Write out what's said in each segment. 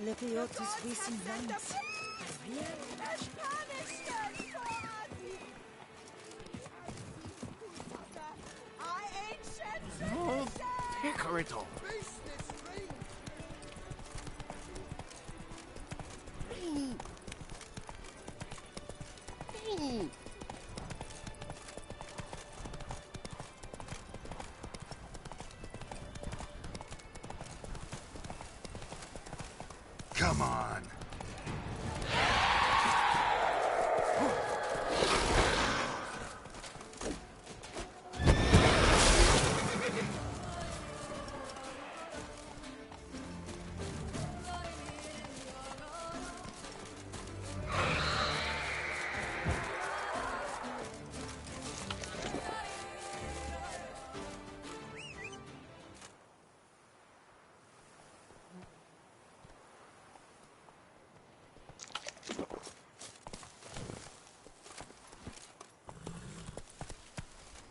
Lepiotus wissen Lands. Oh, Pickerittle. Come on.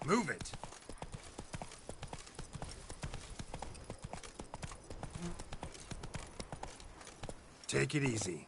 Move it. Take it easy.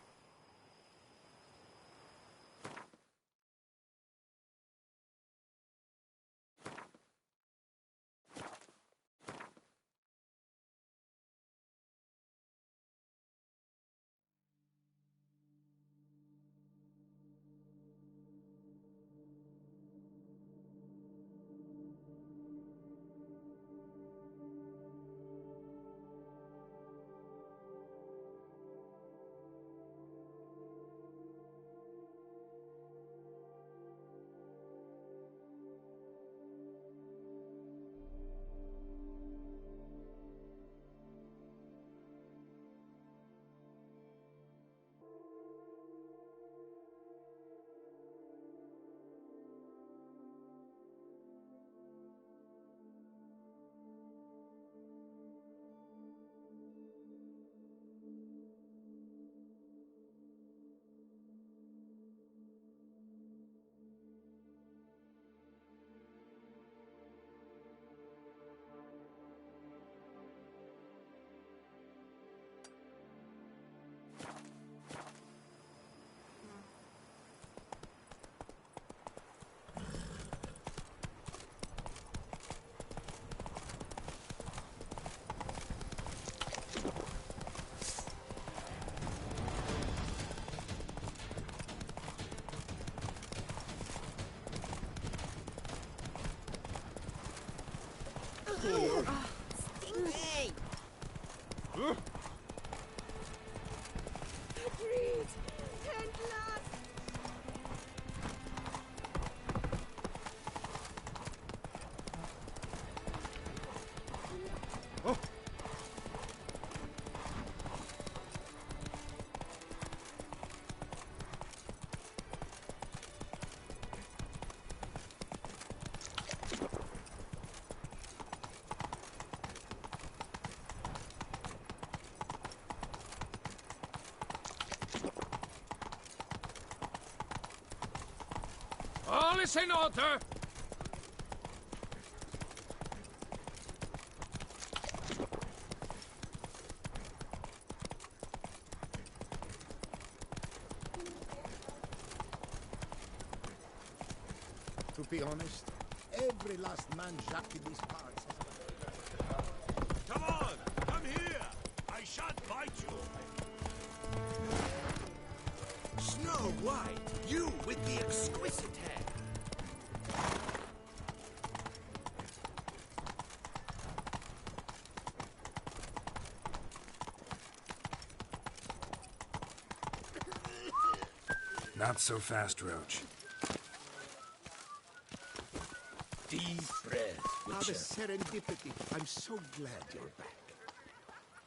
Stinky! Breathe! And blood! All is in order. To be honest, every last man Jacques in these parts. Come on, come here. I shan't bite you. Snow White, you with the exquisite hair. Not so fast, Roach. Deep breath, Ah, the Witcher. serendipity. I'm so glad you're back.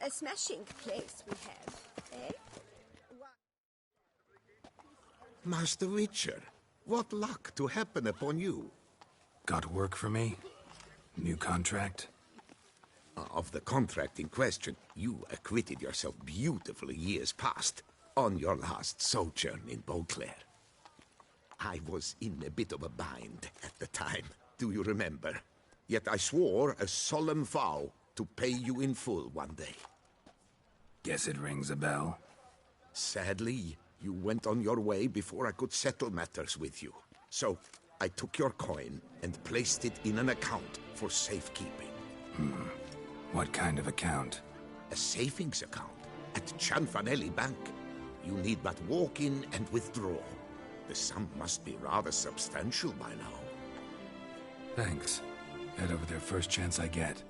A smashing place we have, eh? Master Witcher, what luck to happen upon you. Got work for me? New contract? Of the contract in question, you acquitted yourself beautifully years past on your last sojourn in Beauclair. I was in a bit of a bind at the time, do you remember? Yet I swore a solemn vow to pay you in full one day. Guess it rings a bell. Sadly, you went on your way before I could settle matters with you. So, I took your coin and placed it in an account for safekeeping. What kind of account? A savings account at Cianfanelli Bank. You need but walk in and withdraw. The sum must be rather substantial by now. Thanks. Head over there first chance I get.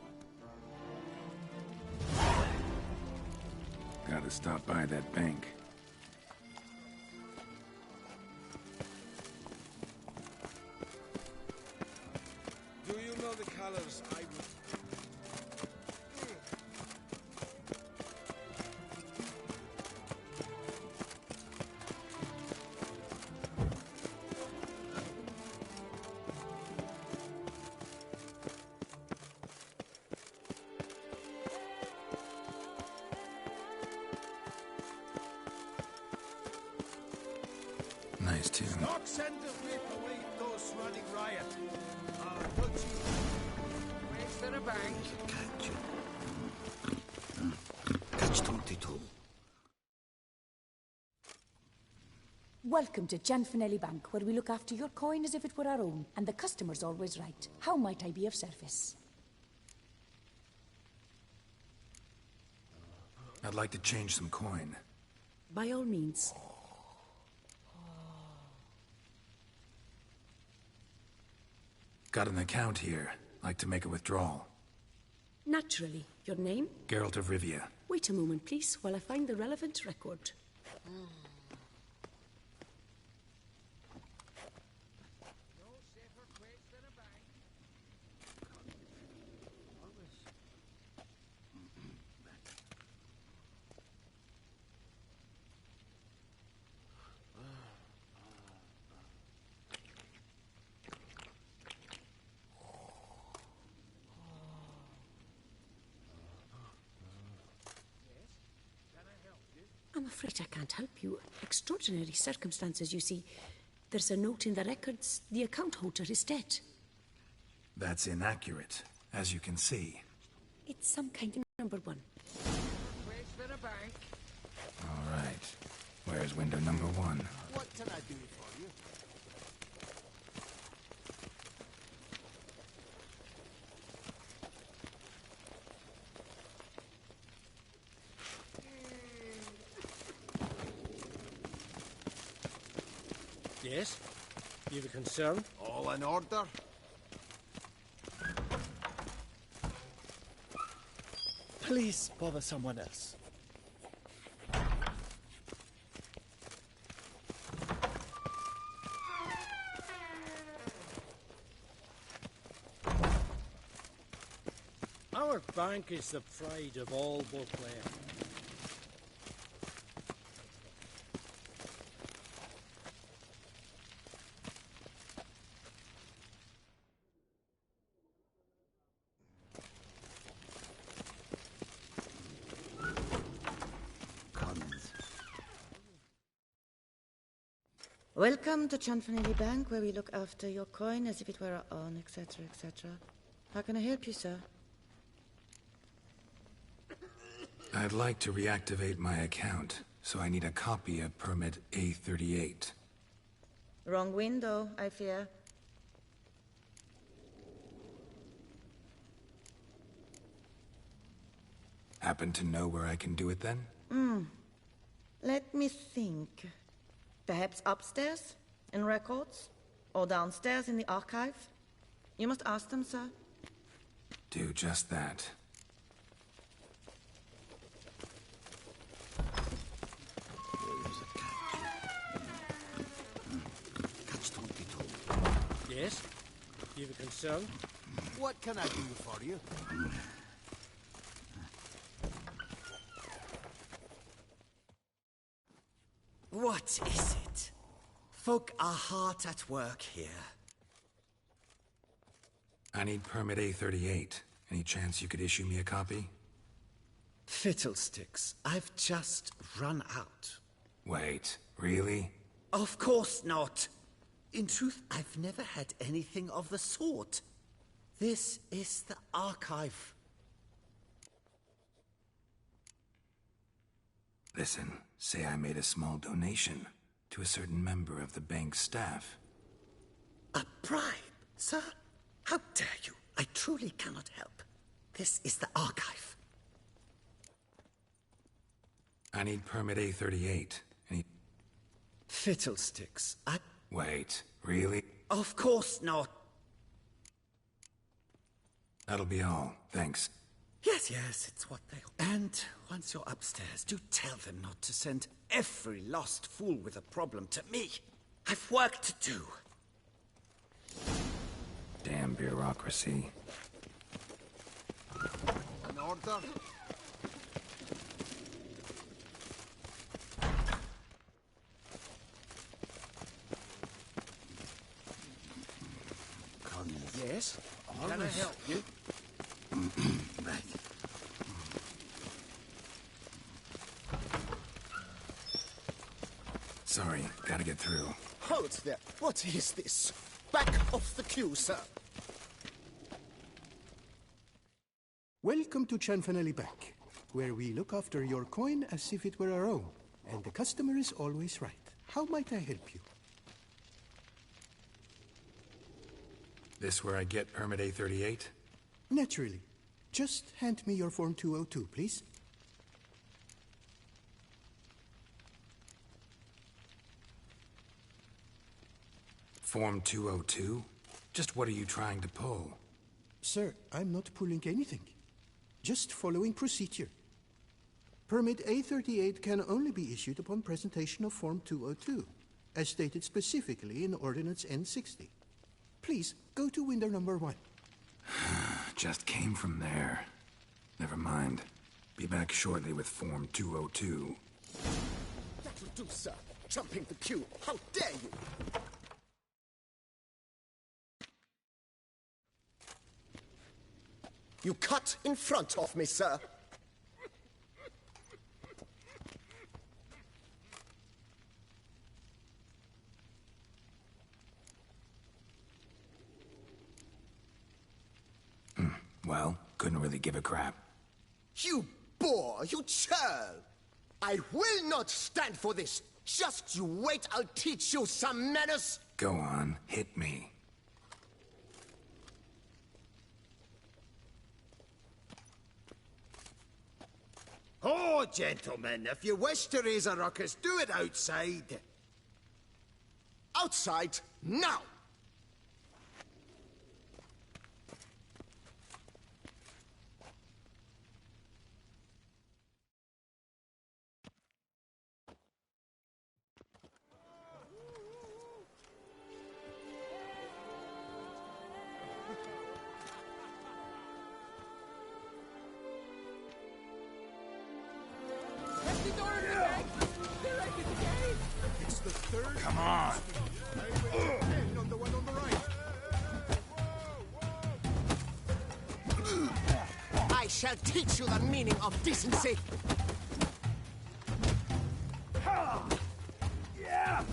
Gotta stop by that bank. Do you know the colors I would... Nice tune. Not send the whip away those running riot. Don't you... Wait for the bank. Catch 22. Welcome to Cianfanelli Bank, where we look after your coin as if it were our own, and the customer's always right. How might I be of service? I'd like to change some coin. By all means. Got an account here. Like to make a withdrawal. Naturally. Your name? Geralt of Rivia. Wait a moment, please, while I find the relevant record. I'm afraid I can't help you. Extraordinary circumstances, you see. There's a note in the records. The account holder is dead. That's inaccurate, as you can see. It's some kind of number one. Wait for the bank. All right. Where's window number 1? What can I do for you? Yes? You've a concern? All in order? Please bother someone else. Our bank is the pride of all Beauclair. Welcome to Cianfanelli Bank, where we look after your coin as if it were our own, etc., etc. How can I help you, sir? I'd like to reactivate my account, so I need a copy of permit A38. Wrong window, I fear. Happen to know where I can do it then? Let me think. Perhaps upstairs, in records? Or downstairs in the archive? You must ask them, sir. Do just that. Catch 22. Yes? You've a concern? What can I do for you? What is it? Folk are hard at work here. I need permit A38. Any chance you could issue me a copy? Fiddlesticks, I've just run out. Wait, really? Of course not. In truth, I've never had anything of the sort. This is the archive. Listen, say I made a small donation to a certain member of the bank's staff. A bribe, sir? How dare you? I truly cannot help. This is the archive. I need permit A38. Fiddlesticks. Wait, really? Of course not. That'll be all, thanks. Yes, it's what they... And once you're upstairs, do tell them not to send every lost fool with a problem to me. I've work to do. Damn bureaucracy. An order? Yes? Can I help you? Right. Sorry, gotta get through. Hold there. What is this? Back off the queue, sir. Welcome to Cianfanelli Bank, where we look after your coin as if it were our own, and the customer is always right. How might I help you? This where I get permit A38? Naturally. Just hand me your Form 202, please. Form 202? Just what are you trying to pull? Sir, I'm not pulling anything. Just following procedure. Permit A38 can only be issued upon presentation of Form 202, as stated specifically in Ordinance N60. Please, go to window number 1. Just came from there. Never mind. Be back shortly with Form 202. That'll do, sir. Jumping the queue. How dare you? You cut in front of me, sir. Well, couldn't really give a crap. You boor, you churl! I will not stand for this. Just you wait, I'll teach you some manners. Go on, hit me. Oh, gentlemen, if you wish to raise a ruckus, do it outside. Outside, now! It's the third. Come on! And on the one on the right. I shall teach you the meaning of decency. Yeah!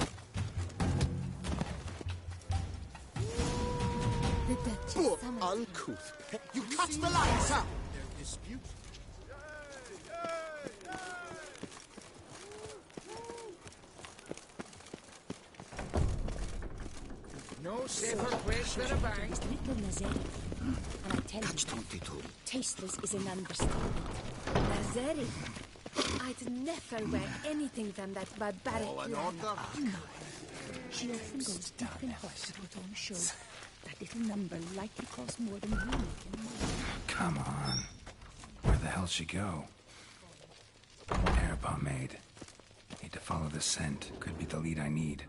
Poor uncouth. You cut the line, sir. Their dispute. No safer place than a bank. It's little Nazeri. And I tell you, tasteless is an understatement. Nazeri. I'd never wear anything from that barbaric An land. order. She often goes deep in thought to put on a show. That little number likely costs more than we make in a month. Come on. Where the hell'd she go? Hair pomade. Need to follow the scent. Could be the lead I need.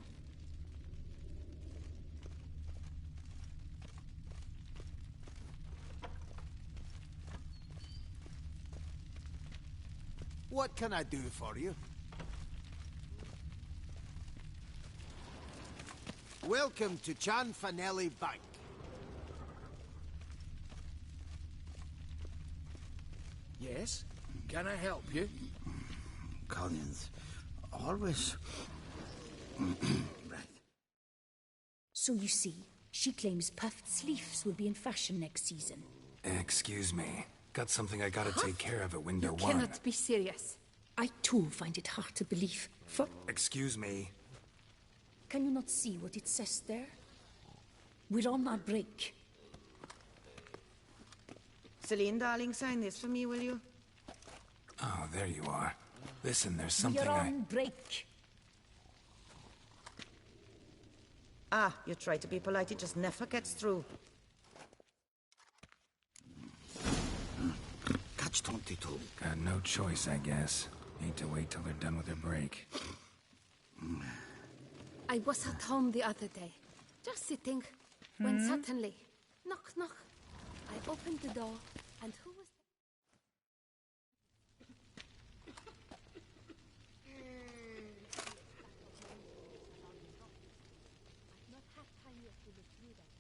What can I do for you? Welcome to Cianfanelli Bank. Yes? Can I help you? Collins, always... right. So you see, she claims puffed sleeves will be in fashion next season. Excuse me. Got something I gotta take care of at window You 1. cannot be serious. I too find it hard to believe. For Excuse me. can you not see what it says there? We're on our break. Celine, darling, sign this for me, will you? Oh, there you are. Listen, there's something We're on break. Ah, you try to be polite, it just never gets through. Catch 22. Got no choice, I guess. Need to wait till they're done with their break. I was at home the other day, just sitting, when suddenly, knock, knock. I opened the door, and who was there? I've not had time yet to look through them.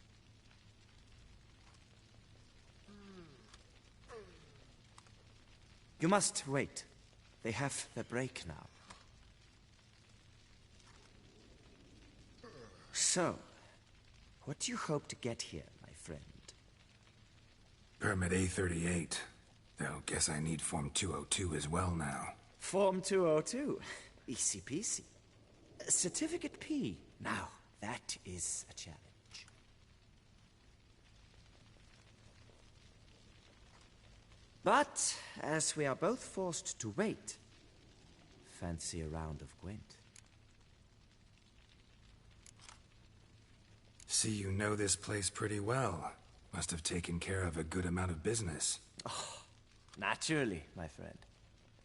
You must wait. They have their break now. So, what do you hope to get here, my friend? Permit A38. Though, guess I need Form 202 as well now. Form 202. Easy peasy. Certificate P. Now, that is a challenge. But, as we are both forced to wait, fancy a round of Gwent. See, you know this place pretty well. Must have taken care of a good amount of business. Oh, naturally, my friend.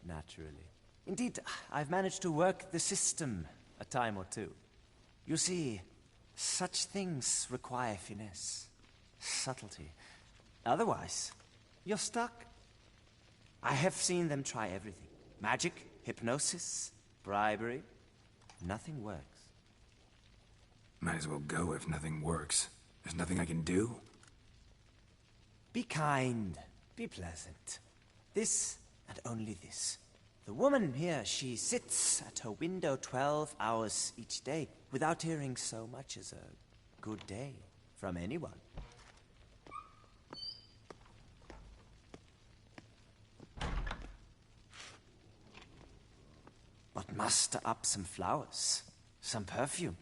Naturally. Indeed, I've managed to work the system a time or two. You see, such things require finesse, subtlety. Otherwise, you're stuck. I have seen them try everything. Magic, hypnosis, bribery. Nothing works. Might as well go if nothing works. There's nothing I can do. Be kind. Be pleasant. This and only this. The woman here, she sits at her window 12 hours each day without hearing so much as a good day from anyone. But muster up some flowers, some perfume.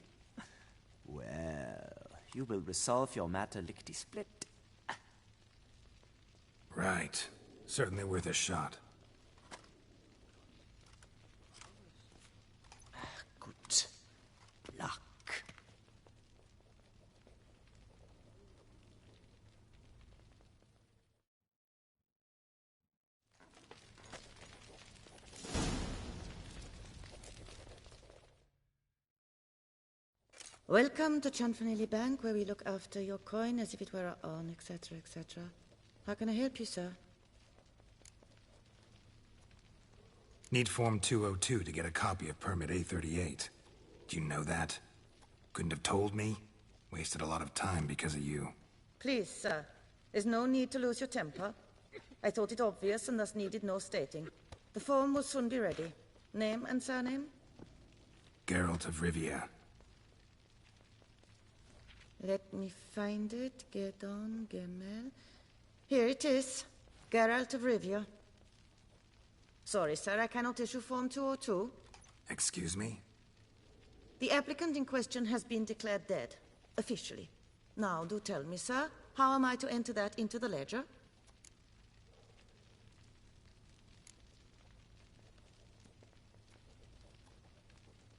Well, you will resolve your matter lickety-split. Right. Certainly worth a shot. Good luck. Welcome to Chanfanelli Bank, where we look after your coin as if it were our own, etc., etc. How can I help you, sir? Need Form 202 to get a copy of Permit A38. Do you know that? Couldn't have told me? Wasted a lot of time because of you. Please, sir. There's no need to lose your temper. I thought it obvious and thus needed no stating. The form will soon be ready. Name and surname? Geralt of Rivia. Let me find it. Gedon Gemel. Here it is. Geralt of Rivia. Sorry, sir, I cannot issue Form 202. Excuse me? The applicant in question has been declared dead, officially. Now, do tell me, sir, how am I to enter that into the ledger?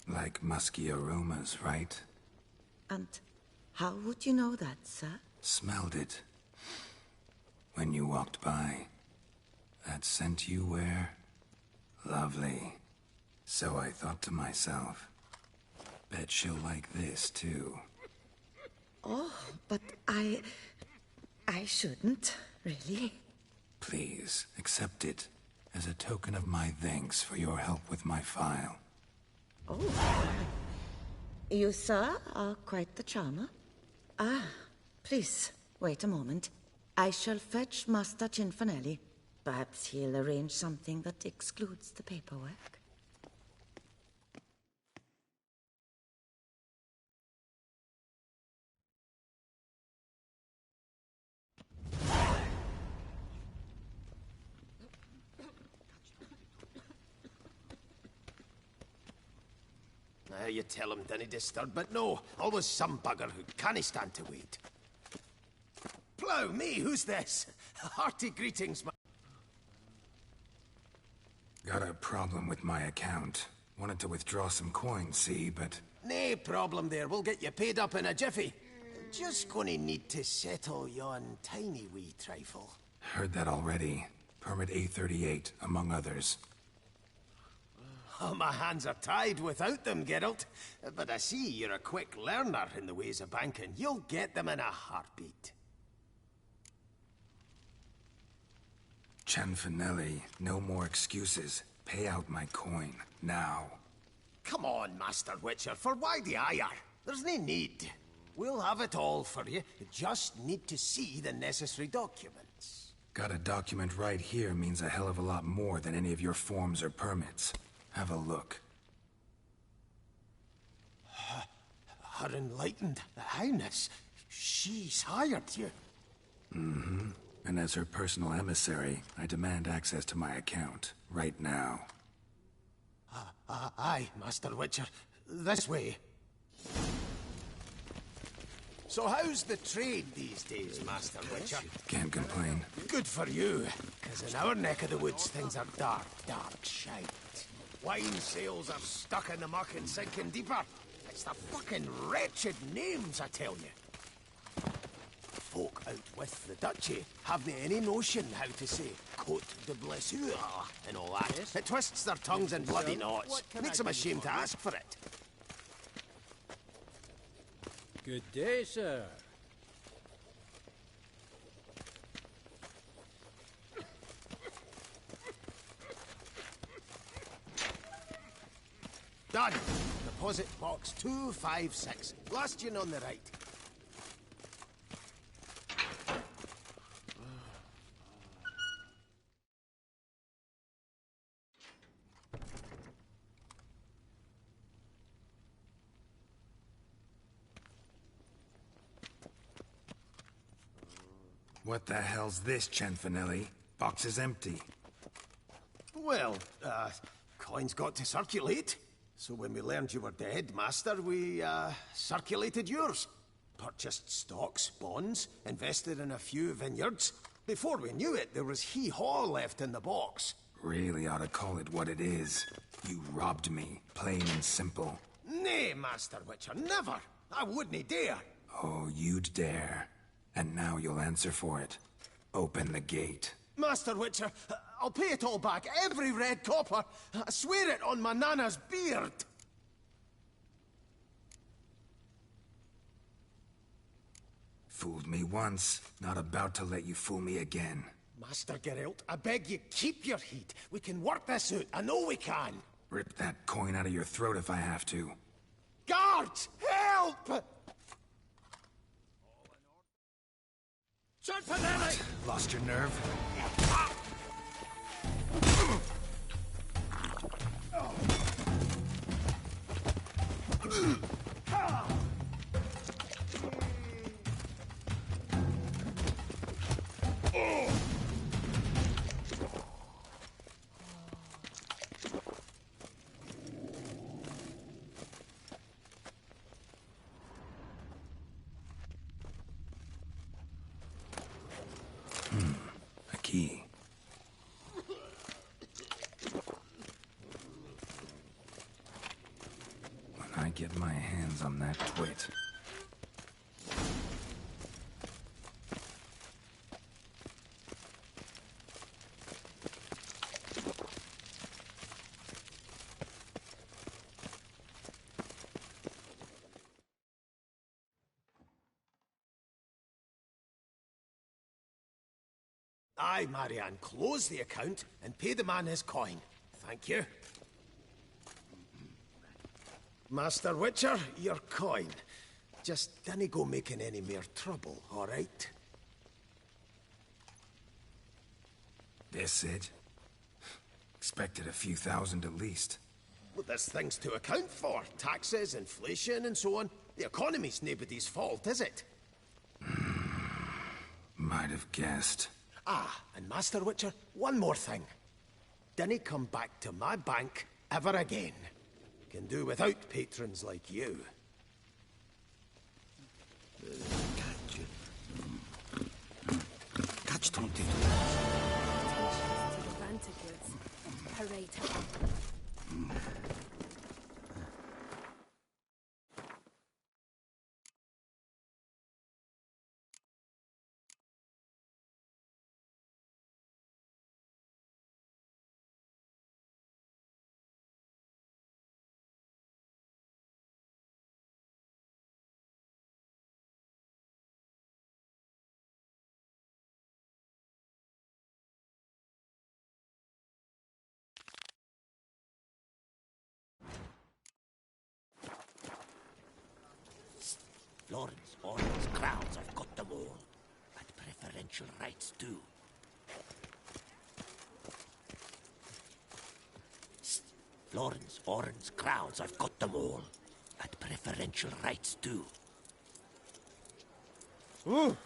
Like musky aromas, right? And how would you know that, sir? Smelled it. When you walked by. That scent you wear? Lovely. So I thought to myself, bet she'll like this, too. Oh, but I shouldn't, really. Please, accept it as a token of my thanks for your help with my file. Oh. You, sir, are quite the charmer. Ah, please, wait a moment. I shall fetch Master Cinfanelli. Perhaps he'll arrange something that excludes the paperwork. You tell him dinna disturb, but no, always some bugger who can't stand to wait. Plough me, who's this? Hearty greetings, my... Got a problem with my account. Wanted to withdraw some coins, see, but... Nae problem there, we'll get you paid up in a jiffy. Just gonna need to settle yon tiny wee trifle. Heard that already. Permit A38, among others. Oh, my hands are tied without them, Geralt. But I see you're a quick learner in the ways of banking. You'll get them in a heartbeat. Cianfanelli, no more excuses. Pay out my coin, now. Come on, Master Witcher, for why the ire? There's no need. We'll have it all for you. You just need to see the necessary documents. Got a document right here means a hell of a lot more than any of your forms or permits. Have a look. Her Enlightened Highness, she's hired you. Mm-hmm. And as her personal emissary, I demand access to my account, right now. Aye, Master Witcher. This way. So how's the trade these days, Master Witcher? Can't complain. Good for you, because in our neck of the woods things are dark, dark shite. Wine sales are stuck in the muck and sinking deeper. It's the fucking wretched names, I tell you. Folk out with the duchy haven't any notion how to say Côte de Blessure and all that. Yes. It twists their tongues in bloody knots. Makes them ashamed to ask for it. Good day, sir. Done. Deposit box 256. Last one on the right. What the hell's this, Cianfanelli? Box is empty. Well, coins got to circulate. So when we learned you were dead, Master, we, circulated yours. Purchased stocks, bonds, invested in a few vineyards. Before we knew it, there was hee-haw left in the box. Really ought to call it what it is. You robbed me, plain and simple. Nay, Master Witcher, never. I wouldn't dare. Oh, you'd dare. And now you'll answer for it. Open the gate. Master Witcher, I'll pay it all back, every red copper. I swear it on my nana's beard. Fooled me once, not about to let you fool me again. Master Geralt, I beg you, keep your heat. We can work this out, I know we can. Rip that coin out of your throat if I have to. Guards, help! Cianfanelli! Lost your nerve? A key. When I get my hands on that twit. Aye, Marianne, close the account and pay the man his coin. Thank you. Master Witcher, your coin. Just dinna go making any more trouble, all right? This it? Expected a few thousand at least. Well, there's things to account for. Taxes, inflation, and so on. The economy's nobody's fault, is it? Might have guessed. Ah, and Master Witcher, one more thing. Dinna come back to my bank ever again. Can do without patrons like you. Catch 20. To the Vantaguards. Hooray to them. Florence, Orleans, crowns, I've got them all. At preferential rights, too. Florence, Orleans, crowns, I've got them all. At preferential rights, too. Ooh.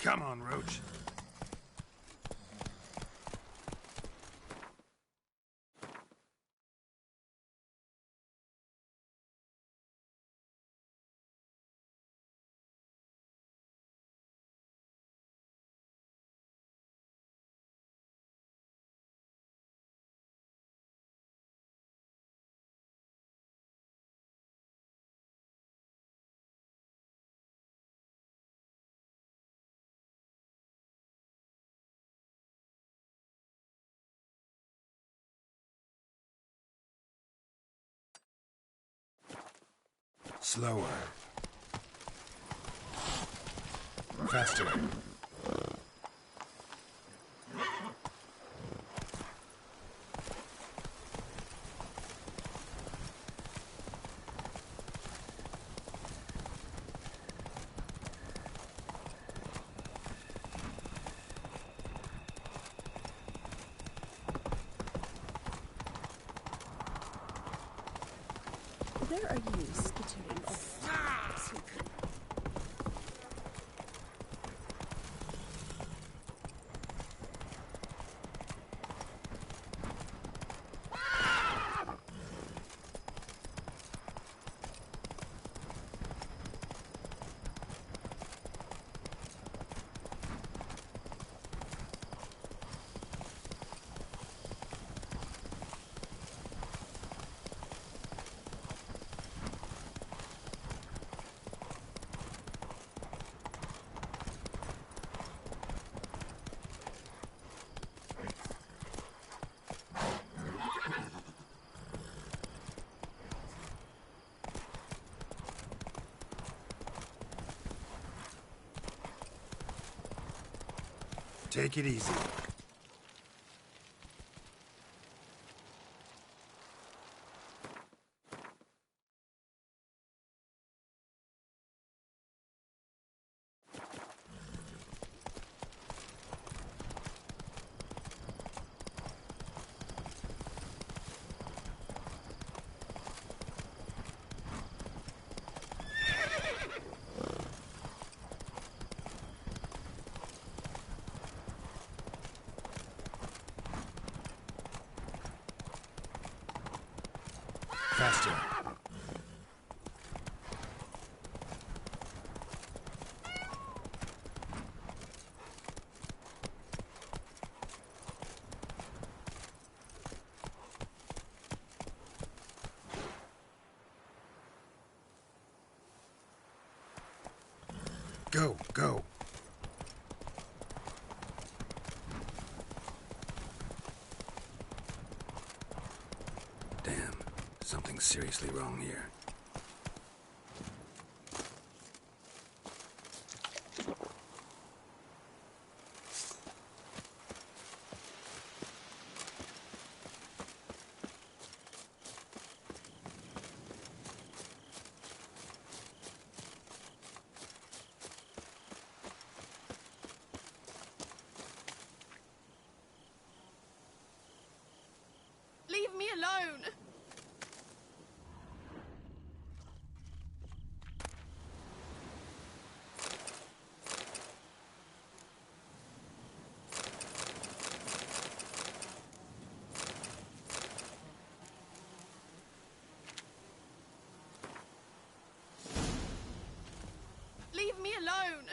Come on, Roach. Slower. Faster. Where are you skittering off? Take it easy. Faster. Go, go. Damn, something's seriously wrong here. Leave me alone! Leave me alone!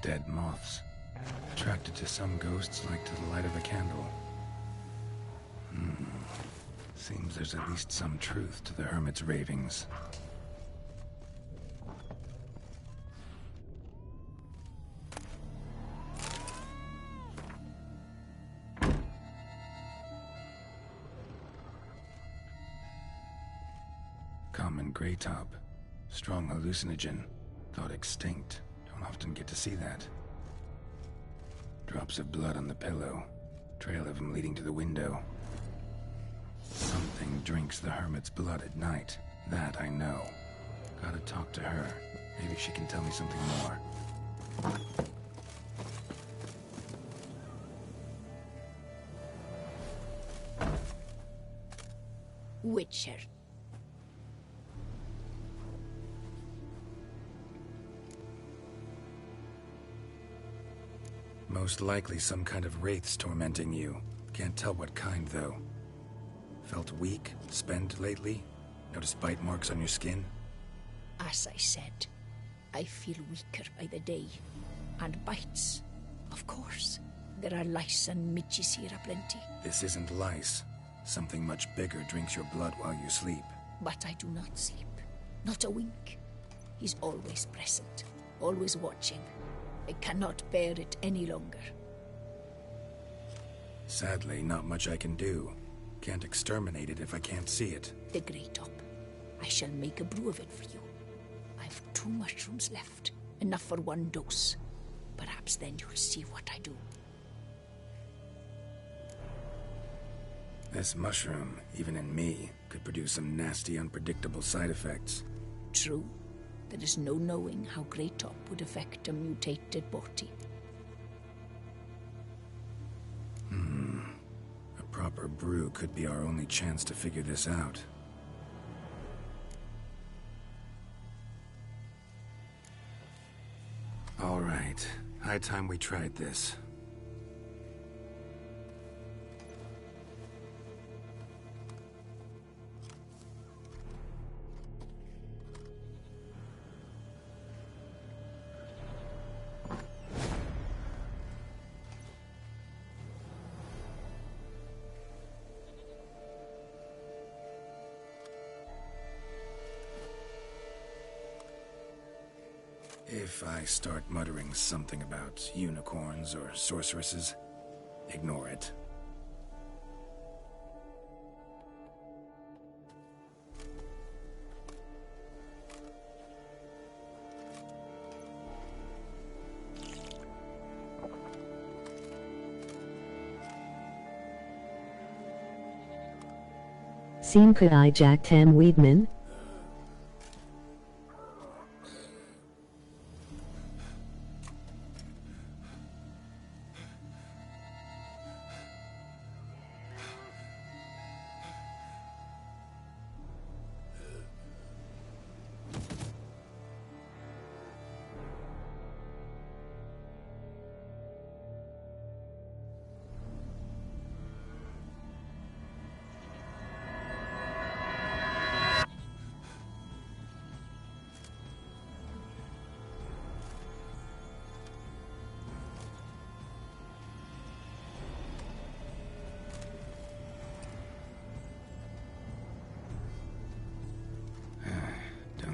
dead moths. Attracted to some ghosts like to the light of a candle. Seems there's at least some truth to the hermit's ravings. Common gray top. Strong hallucinogen. Thought extinct. Don't often get to see that. Drops of blood on the pillow. Trail of him leading to the window. Something drinks the hermit's blood at night. That I know. Gotta talk to her. Maybe she can tell me something more. Witcher. Most likely some kind of wraiths tormenting you. Can't tell what kind, though. Felt weak, spent lately? Noticed bite marks on your skin? As I said, I feel weaker by the day. And bites, of course. There are lice and midges here aplenty. This isn't lice. Something much bigger drinks your blood while you sleep. But I do not sleep. Not a wink. He's always present, always watching. I cannot bear it any longer. Sadly, not much I can do. Can't exterminate it if I can't see it. The Grey Top. I shall make a brew of it for you. I've 2 mushrooms left. Enough for 1 dose. Perhaps then you'll see what I do. This mushroom, even in me, could produce some nasty, unpredictable side effects. True. There is no knowing how Grey Top would affect a mutated body. A proper brew could be our only chance to figure this out. All right. High time we tried this. If I start muttering something about unicorns or sorceresses, ignore it. Could I Jack Tam Weedman?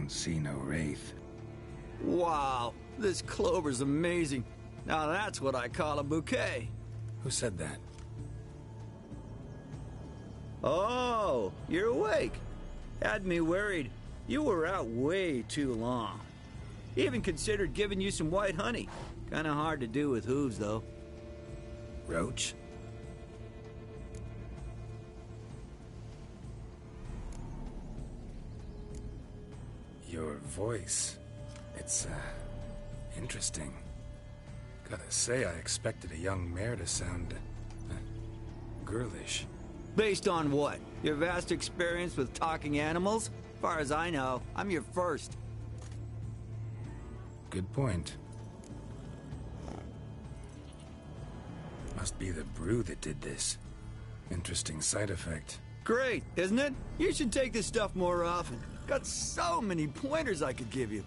See no wraith. Wow, this clover's amazing. Now that's what I call a bouquet. Who said that? Oh, you're awake. Had me worried. You were out way too long. Even considered giving you some white honey. Kinda hard to do with hooves, though. Roach? Your voice. It's, interesting. Gotta say, I expected a young mare to sound, girlish. Based on what? Your vast experience with talking animals? As far as I know, I'm your first. Good point. Must be the brew that did this. Interesting side effect. Great, isn't it? You should take this stuff more often. Got so many pointers I could give you.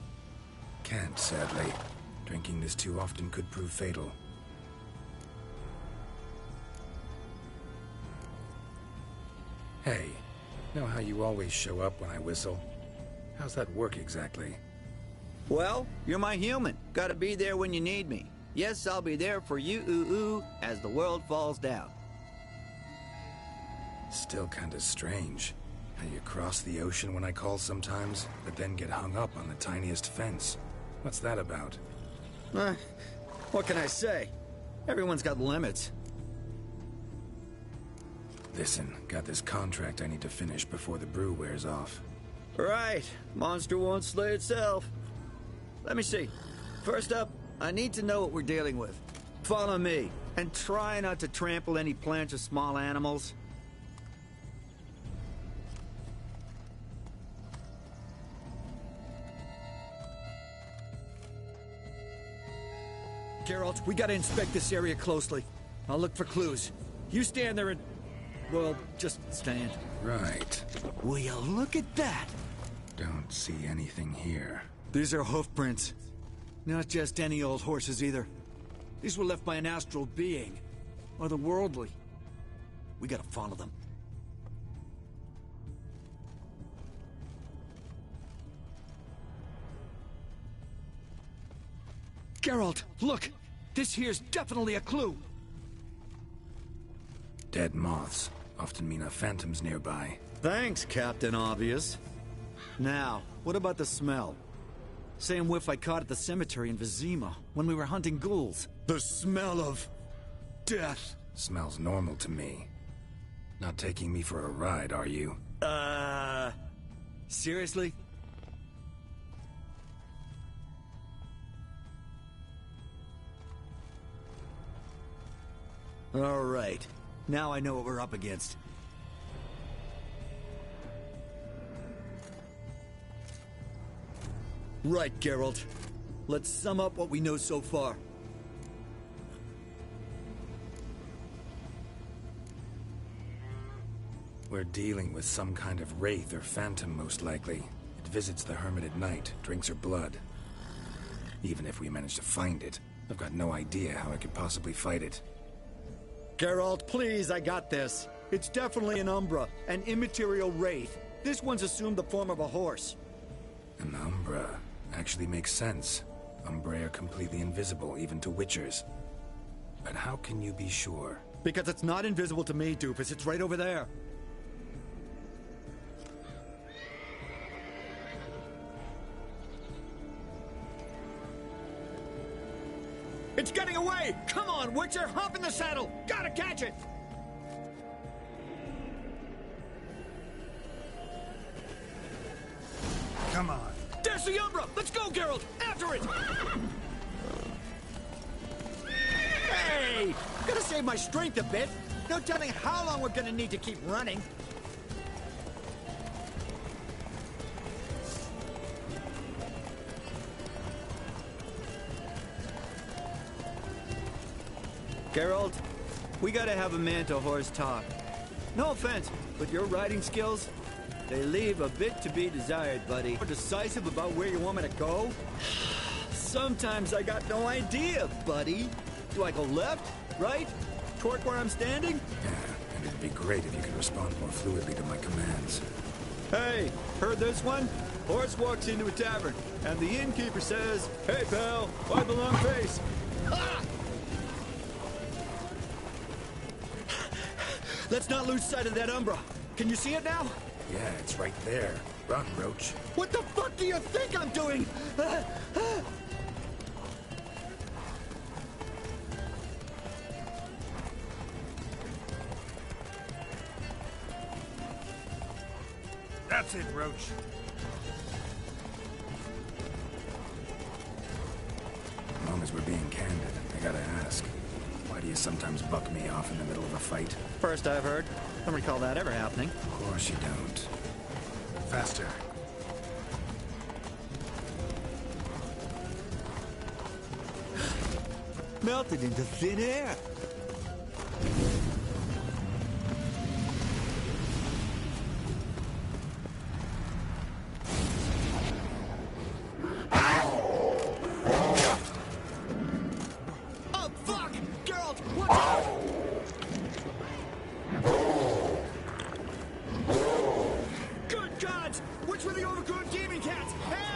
Can't, sadly. Drinking this too often could prove fatal. Hey, know how you always show up when I whistle? How's that work exactly? Well, you're my human. Gotta be there when you need me. Yes, I'll be there for you, as the world falls down. Still kinda strange. How you cross the ocean when I call sometimes, but then get hung up on the tiniest fence. What's that about? What can I say? Everyone's got limits. Listen, got this contract I need to finish before the brew wears off. Right. Monster won't slay itself. Let me see. First up, I need to know what we're dealing with. Follow me, and try not to trample any plants or small animals. Geralt, we gotta inspect this area closely. I'll look for clues. You stand there and... well, just stand. Right. Will you look at that? Don't see anything here. These are hoof prints. Not just any old horses either. These were left by an astral being. Otherworldly. We gotta follow them. Geralt, look! This here's definitely a clue! Dead moths often mean a phantom's nearby. Thanks, Captain Obvious. Now, what about the smell? Same whiff I caught at the cemetery in Vizima when we were hunting ghouls. The smell of... death. Smells normal to me. Not taking me for a ride, are you? Seriously? All right. Now I know what we're up against. Right, Geralt. Let's sum up what we know so far. We're dealing with some kind of wraith or phantom, most likely. It visits the hermit at night, drinks her blood. Even if we manage to find it, I've got no idea how I could possibly fight it. Geralt, please, I got this. It's definitely an Umbra, an immaterial wraith. This one's assumed the form of a horse. An Umbra actually makes sense. Umbrae are completely invisible, even to Witchers. But how can you be sure? Because it's not invisible to me, Doofus. It's right over there. It's getting away! Come on, Witcher! Hop in the saddle! Gotta catch it! Come on. There's the Umbra! Let's go, Geralt! After it! Hey! Gotta save my strength a bit. No telling how long we're gonna need to keep running. Geralt, we gotta have a man-to-horse talk. No offense, but your riding skills, they leave a bit to be desired, buddy. More decisive about where you want me to go? Sometimes I got no idea, buddy. Do I go left, right, toward where I'm standing? Yeah, and it'd be great if you could respond more fluidly to my commands. Hey, heard this one? Horse walks into a tavern, and the innkeeper says, "Hey, pal, why the long face?" Ah! Let's not lose sight of that Umbra. Can you see it now? Yeah, it's right there. Run, Roach. What the fuck do you think I'm doing? That's it, Roach. As long as we're being candid, I gotta ask. Why do you sometimes buck me off in the middle of a fight? First I've heard. Don't recall that ever happening. Of course you don't. Faster. Melted into thin air. for the overgrown demon cats! Help!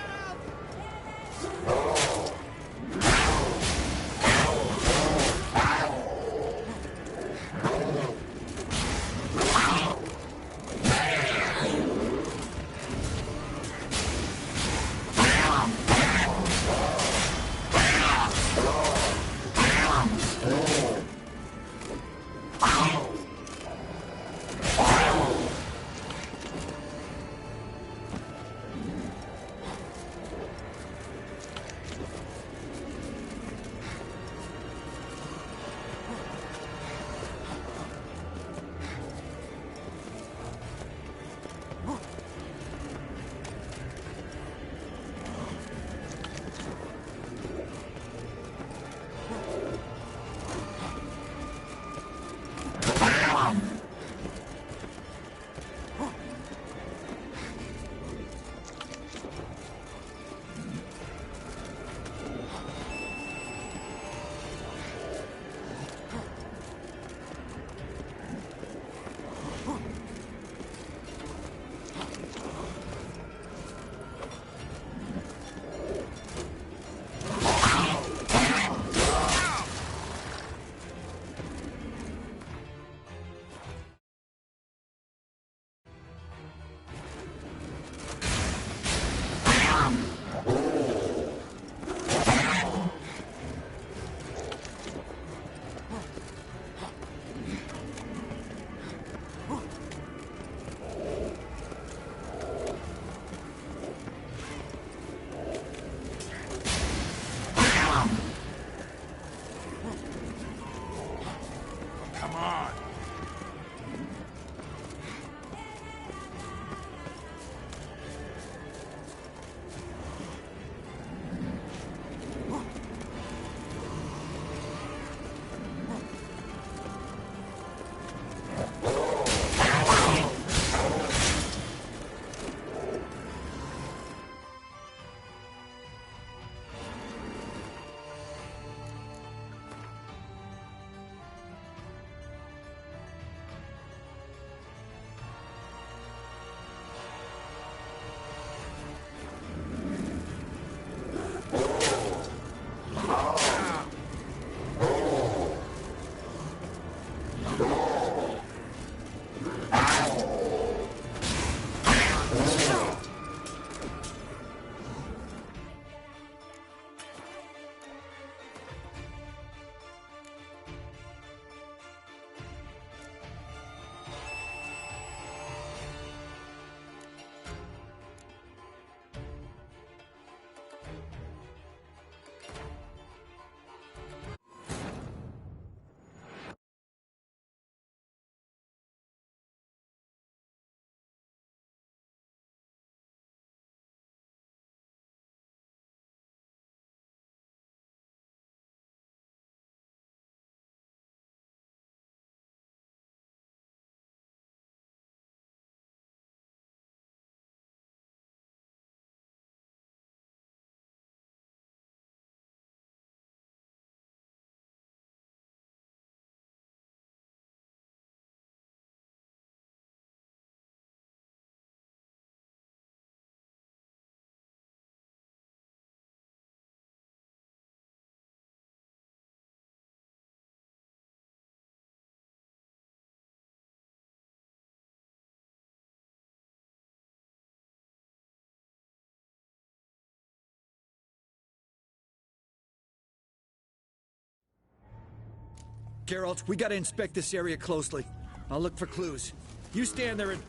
Geralt, we gotta inspect this area closely. I'll look for clues. You stand there and...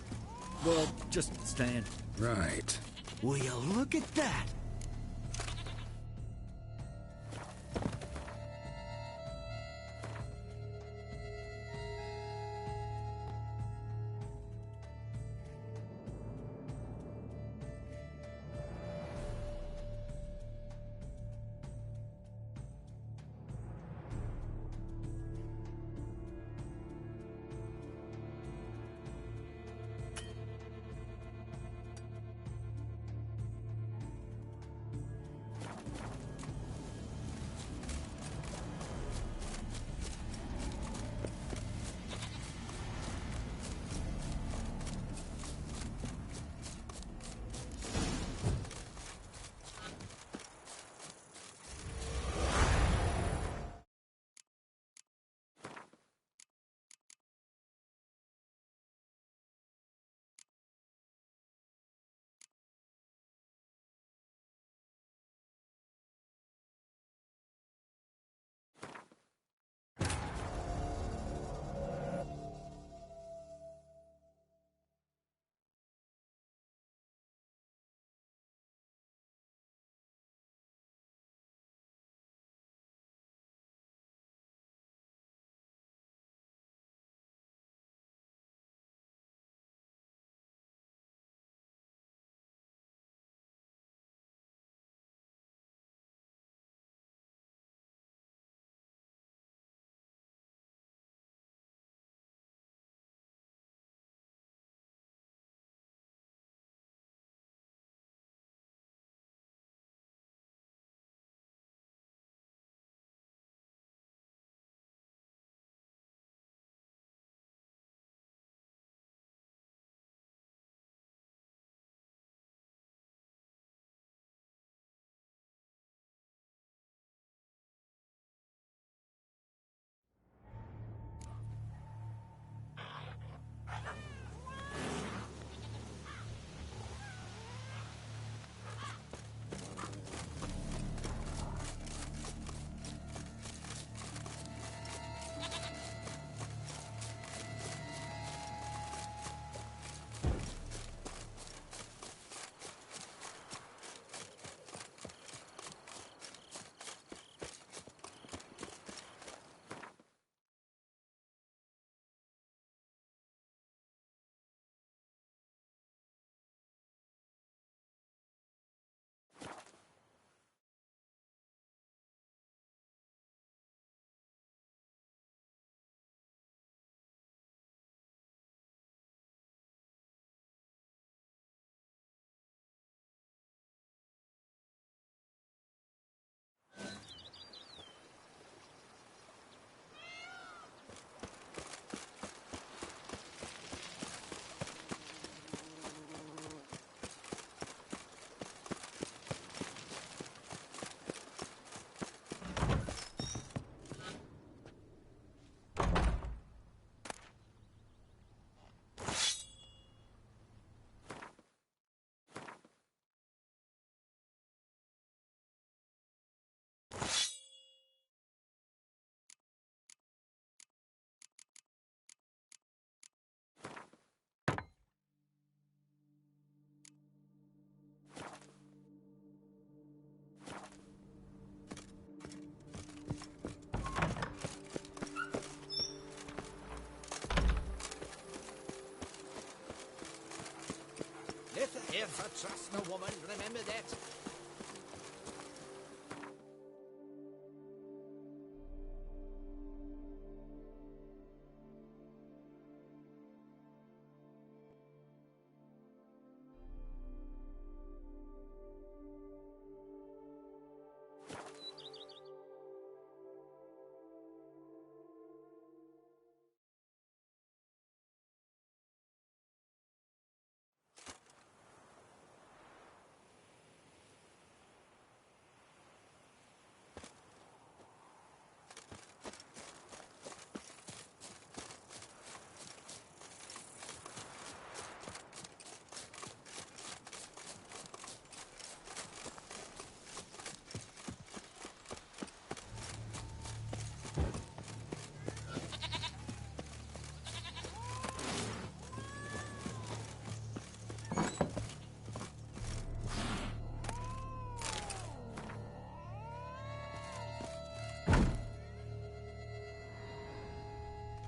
well, just stand. Right. Will you look at that? Never trust no woman, remember that.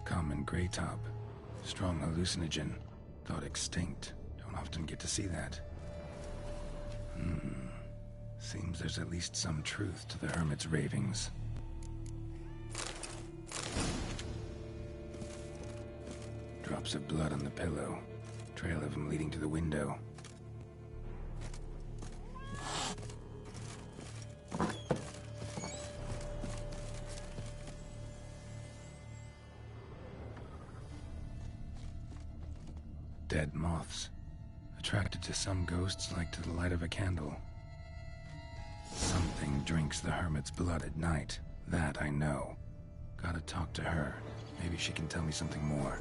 Common Greytop. Strong hallucinogen. Thought extinct. Don't often get to see that. Seems there's at least some truth to the hermit's ravings. Drops of blood on the pillow. Trail of him leading to the window. Dead moths. Attracted to some ghosts like to the light of a candle. Something drinks the hermit's blood at night. That I know. Gotta talk to her. Maybe she can tell me something more.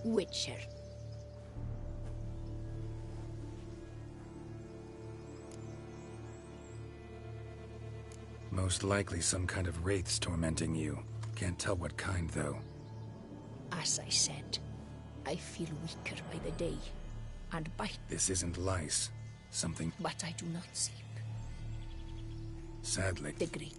Witcher. Most likely some kind of wraiths tormenting you. Can't tell what kind, though. As I said, I feel weaker by the day, and by... This isn't lice. Something... But I do not sleep. Sadly. The great...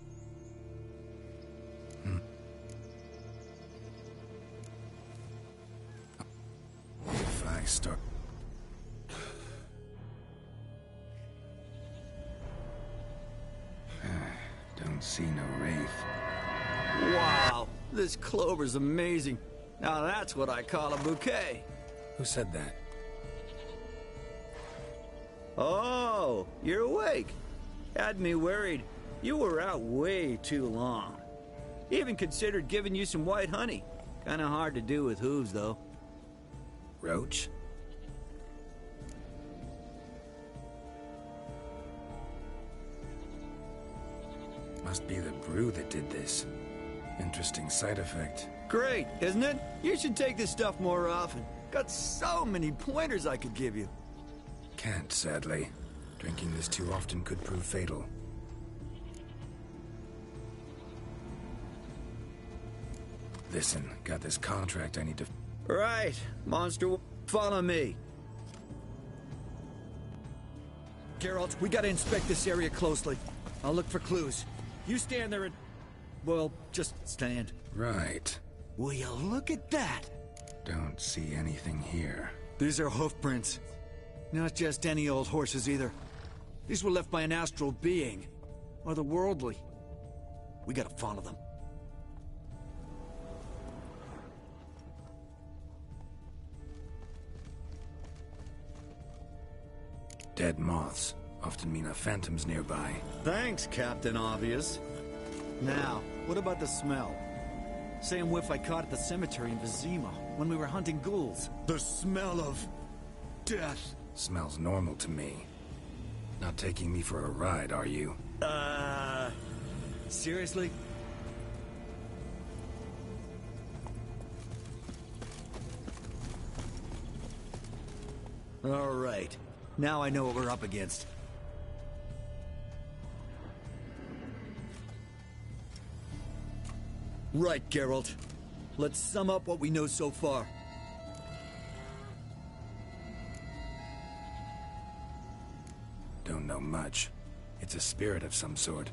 If I start... Don't see no wraith. Wow, this clover's amazing. Now that's what I call a bouquet. Who said that? Oh, you're awake. Had me worried. You were out way too long. Even considered giving you some white honey. Kinda hard to do with hooves, though. Roach? Must be the brew that did this. Interesting side effect. Great, isn't it? You should take this stuff more often. Got so many pointers I could give you. Can't, sadly. Drinking this too often could prove fatal. Listen, got this contract I need to... Right, monster, follow me. Geralt, we gotta inspect this area closely. I'll look for clues. You stand there and... well, just stand. Right. Will you look at that? Don't see anything here. These are hoof prints. Not just any old horses either. These were left by an astral being. Otherworldly. We gotta follow them. Dead moths often mean a phantom's nearby. Thanks, Captain Obvious. Now, what about the smell? Same whiff I caught at the cemetery in Vizima when we were hunting ghouls. The smell of... death. Smells normal to me. Not taking me for a ride, are you? Seriously? All right. Now I know what we're up against. Right, Geralt. Let's sum up what we know so far. Don't know much. It's a spirit of some sort.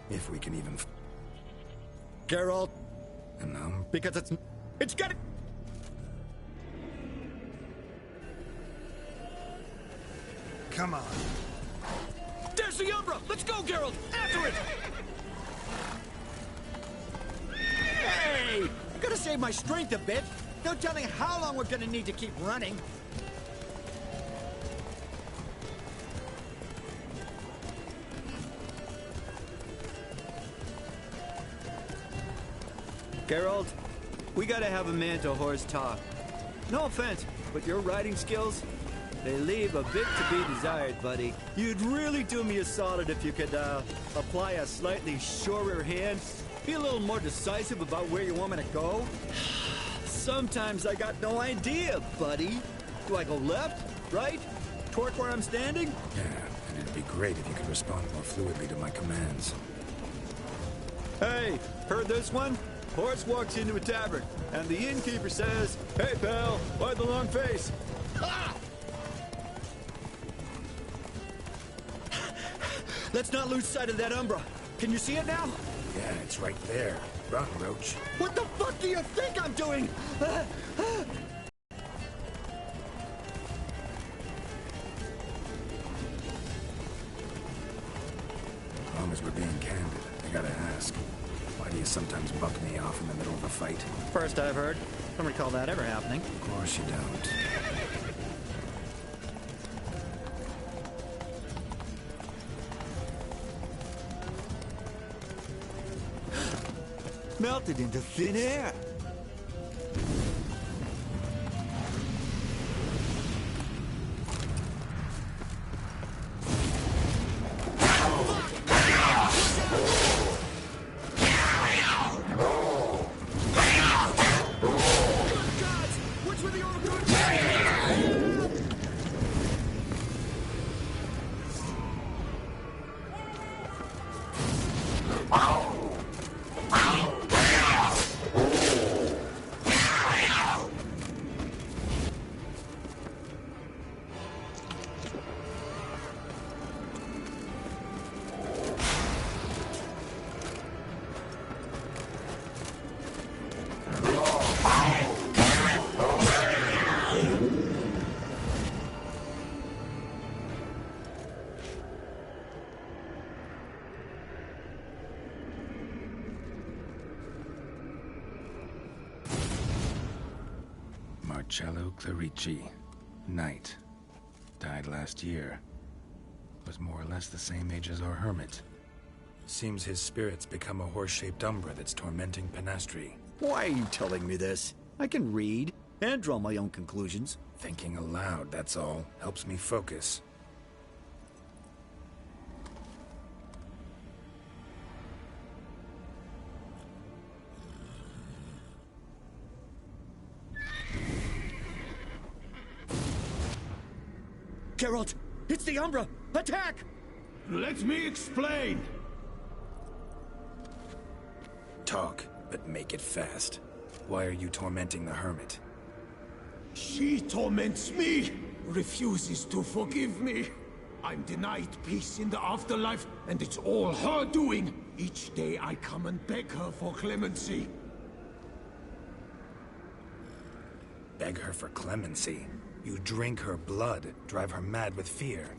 If we can even... Geralt! And Because it's... It's getting... Come on. There's the Umbra! Let's go, Geralt! After it! Hey! Gotta save my strength a bit. No telling how long we're gonna need to keep running. Geralt, we gotta have a man-to-horse talk. No offense, but your riding skills, they leave a bit to be desired, buddy. You'd really do me a solid if you could, apply a slightly surer hand. Be a little more decisive about where you want me to go. Sometimes I got no idea, buddy. Do I go left, right, toward where I'm standing? Yeah, and it'd be great if you could respond more fluidly to my commands. Hey, heard this one? Horse walks into a tavern, and the innkeeper says, "Hey, pal, why the long face?" Ah! Let's not lose sight of that Umbra. Can you see it now? Yeah, it's right there. Run, Roach. What the fuck do you think I'm doing? As long as we're being candid, I gotta ask. Why do you sometimes buck me off in the middle of a fight? First I've heard. Don't recall that ever happening. Of course you don't. Melted into thin air. Marcello Clerici, knight. Died last year. Was more or less the same age as our hermit. Seems his spirit's become a horse-shaped umbra that's tormenting Penastri. Why are you telling me this? I can read and draw my own conclusions. Thinking aloud, that's all. Helps me focus. Geralt, it's the Umbra! Attack! Let me explain. Talk, but make it fast. Why are you tormenting the hermit? She torments me, refuses to forgive me. I'm denied peace in the afterlife, and it's all her doing. Each day I come and beg her for clemency. Beg her for clemency? You drink her blood, drive her mad with fear.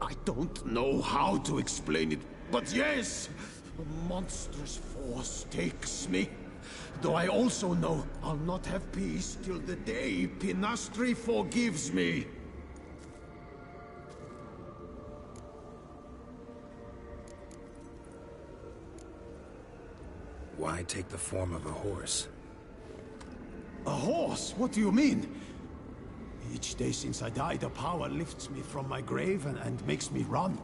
I don't know how to explain it, but yes, a monstrous force takes me. Though I also know I'll not have peace till the day Penastri forgives me. Why take the form of a horse? A horse? What do you mean? Each day since I died, a power lifts me from my grave and makes me run.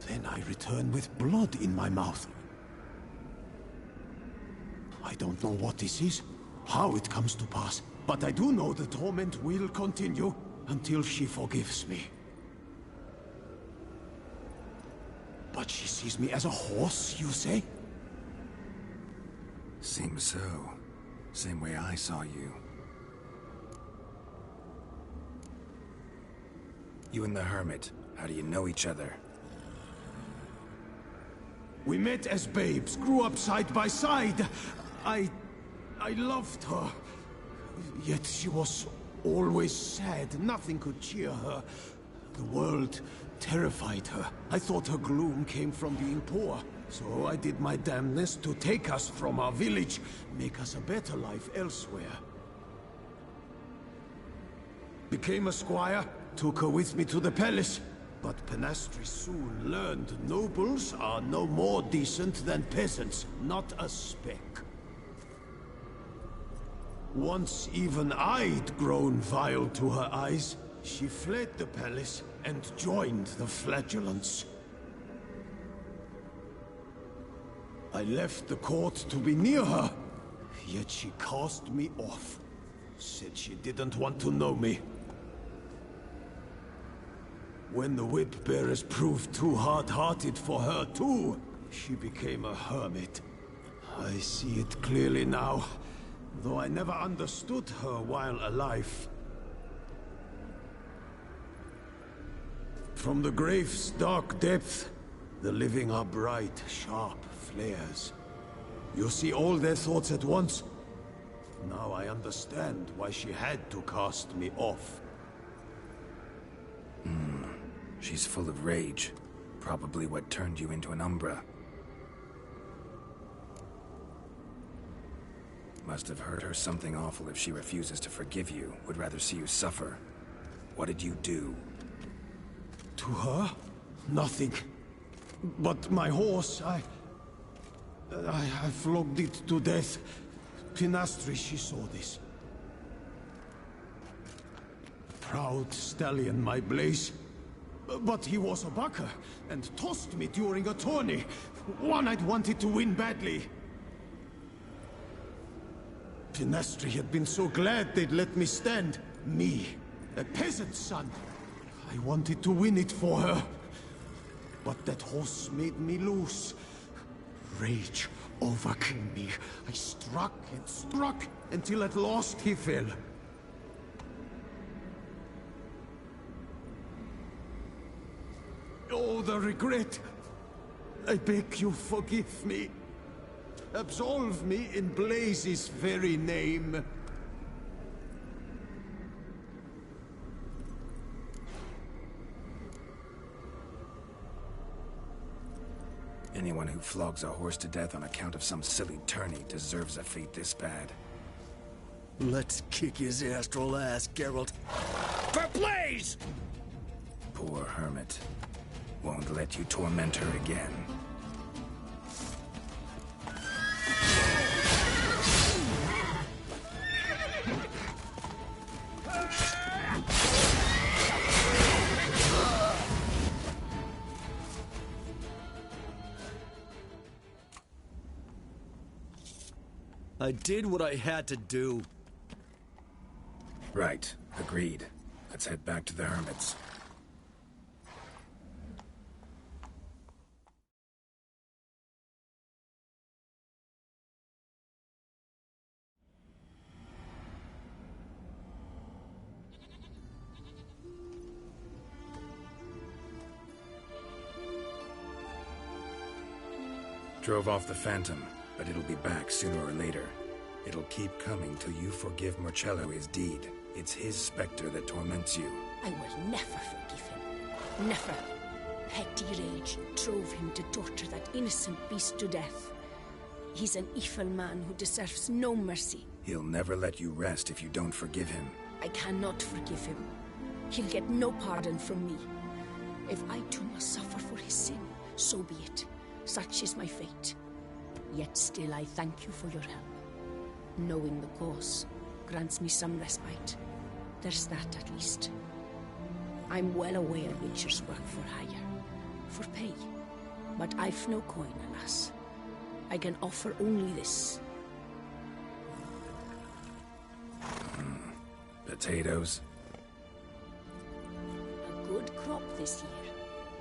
Then I return with blood in my mouth. I don't know what this is, how it comes to pass, but I do know the torment will continue until she forgives me. But she sees me as a horse, you say? Seems so. Same way I saw you. You and the hermit, how do you know each other? We met as babes, grew up side by side. I loved her. Yet she was Always sad, nothing could cheer her. The world terrified her. I thought her gloom came from being poor. So I did my damnedest to take us from our village, make us a better life elsewhere. Became a squire, took her with me to the palace. But Penastri soon learned nobles are no more decent than peasants, not a speck. Once even I'd grown vile to her eyes, she fled the palace and joined the Flagellants. I left the court to be near her, yet she cast me off. Said she didn't want to know me. When the whip-bearers proved too hard-hearted for her too, she became a hermit. I see it clearly now, though I never understood her while alive. From the grave's dark depth, the living are bright, sharp flares. You see all their thoughts at once. Now I understand why she had to cast me off. She's full of rage. Probably what turned you into an Umbra. Must have hurt her something awful if she refuses to forgive you, would rather see you suffer. What did you do? To her? Nothing. But my horse, I flogged it to death. Penastri, she saw this. Proud stallion, my Blaze. But he was a bucker, and tossed me during a tourney. One I'd wanted to win badly. Penastri had been so glad they'd let me stand. Me, a peasant's son. I wanted to win it for her. But that horse made me loose. Rage overcame me. I struck and struck, until at last he fell. Oh, the regret. I beg you, forgive me. Absolve me in Blaze's very name. Anyone who flogs a horse to death on account of some silly tourney deserves a fate this bad. Let's kick his astral ass, Geralt. For Blaze! Poor hermit. Won't let you torment her again. I did what I had to do. Right. Agreed. Let's head back to the hermits. Drove off the Phantom, but it'll be back sooner or later. It'll keep coming till you forgive Marcello his deed. It's his specter that torments you. I will never forgive him. Never. Petty rage drove him to torture that innocent beast to death. He's an evil man who deserves no mercy. He'll never let you rest if you don't forgive him. I cannot forgive him. He'll get no pardon from me. If I too must suffer for his sin, so be it. Such is my fate. Yet still I thank you for your help. Knowing the cause grants me some respite. There's that at least. I'm well aware witchers work for hire, for pay. But I've no coin, alas. I can offer only this. Potatoes. A good crop this year.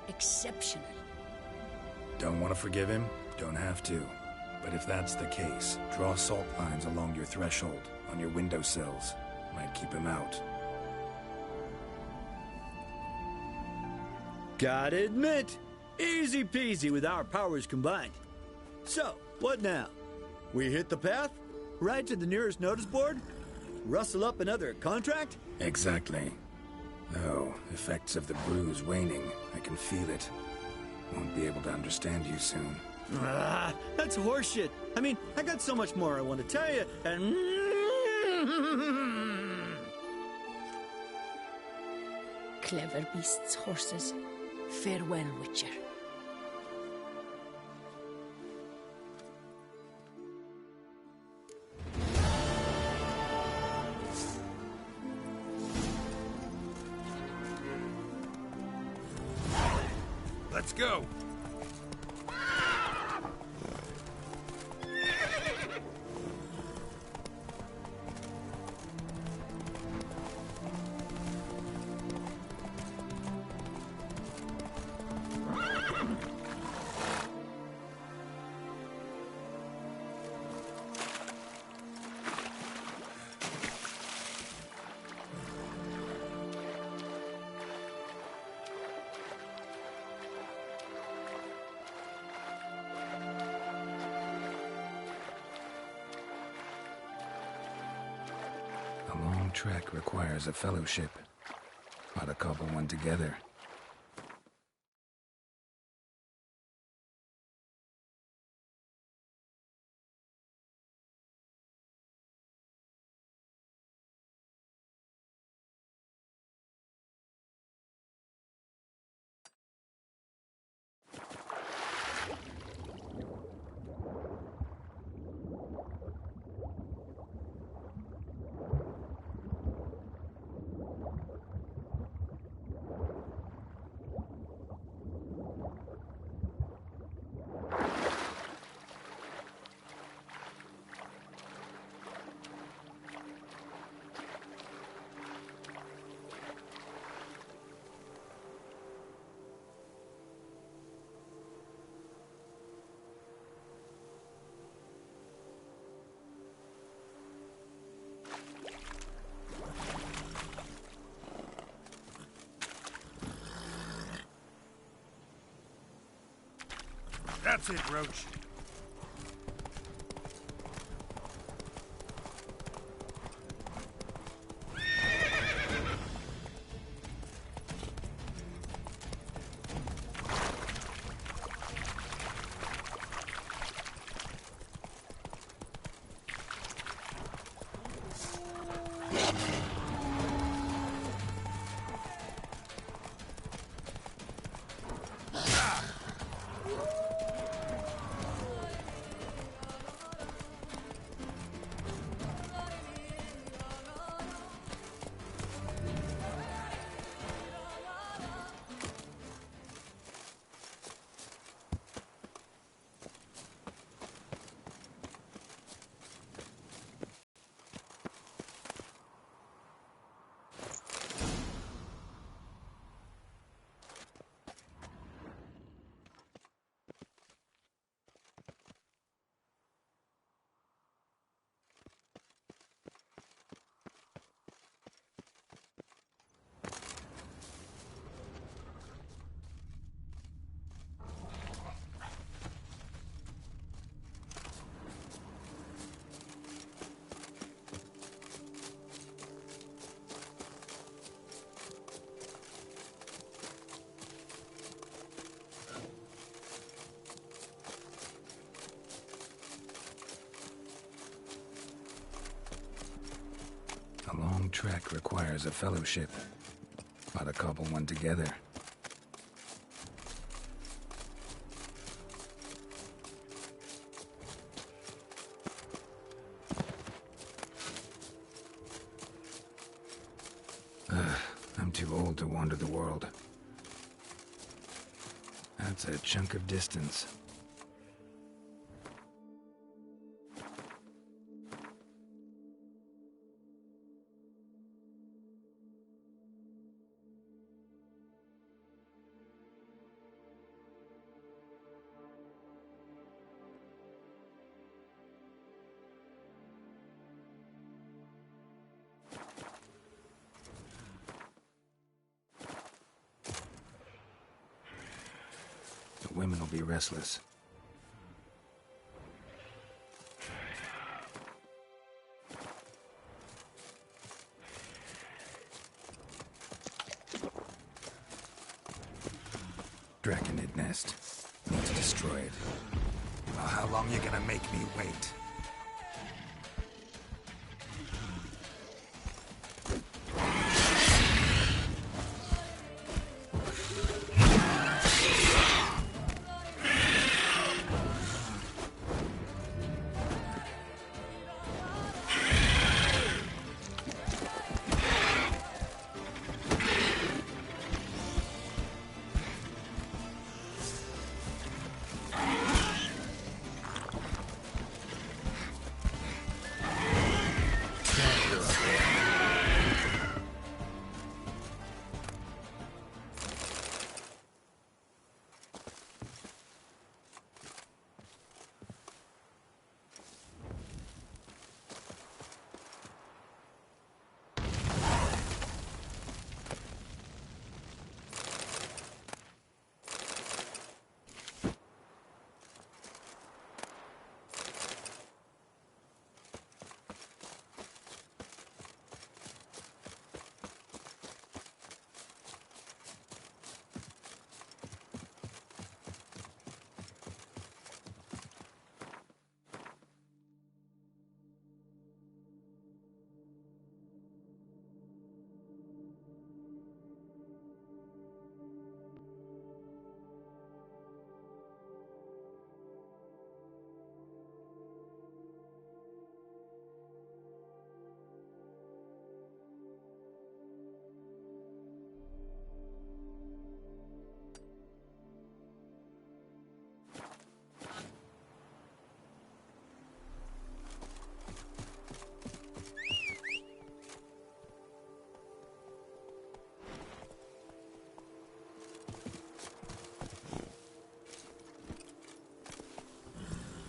Exceptional. Don't want to forgive him? Don't have to. But if that's the case, draw salt lines along your threshold, on your windowsills. Might keep him out. Gotta admit, easy peasy with our powers combined. So, what now? We hit the path? Right to the nearest notice board? Rustle up another contract? Exactly. Though, effects of the bruise waning. I can feel it. Won't be able to understand you soon. Ah, that's horseshit. I mean, I got so much more I want to tell you, and... Clever beasts, horses. Farewell, Witcher. Let's go. A long trek requires a fellowship. Ought to cobble one together. That's it, Roach. A long trek requires a fellowship. Ought to cobble one together. I'm too old to wander the world. That's a chunk of distance. The women will be restless. Draconid nest. Need to destroy it. Well, how long you gonna make me wait?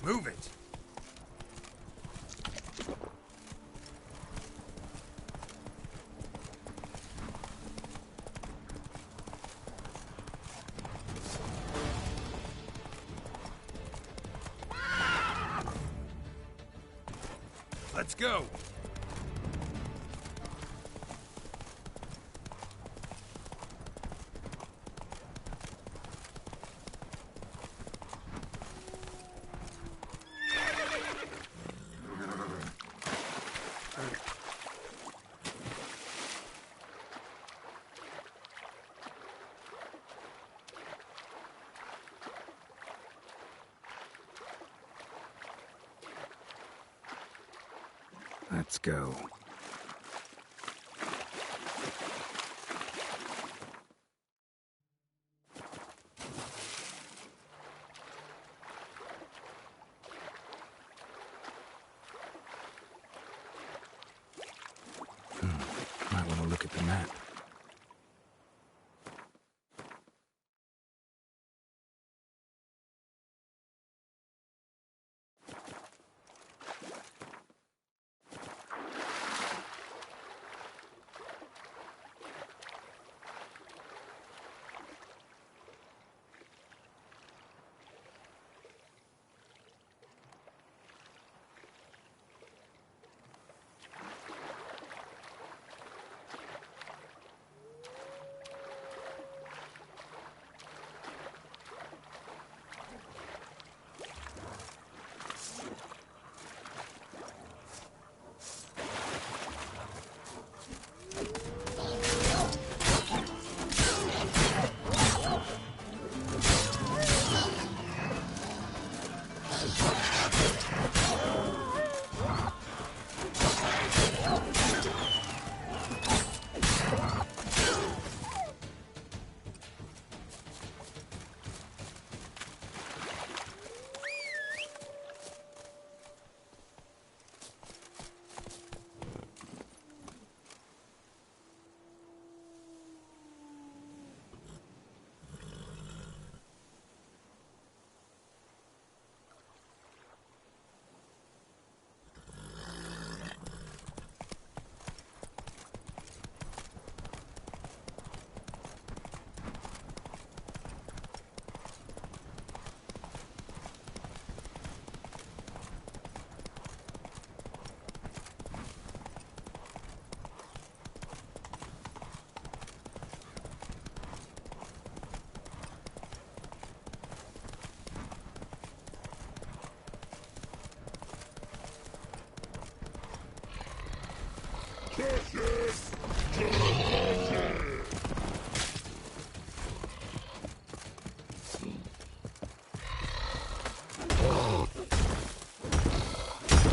Move it! Let's go! Let's go. Might want to look at the map.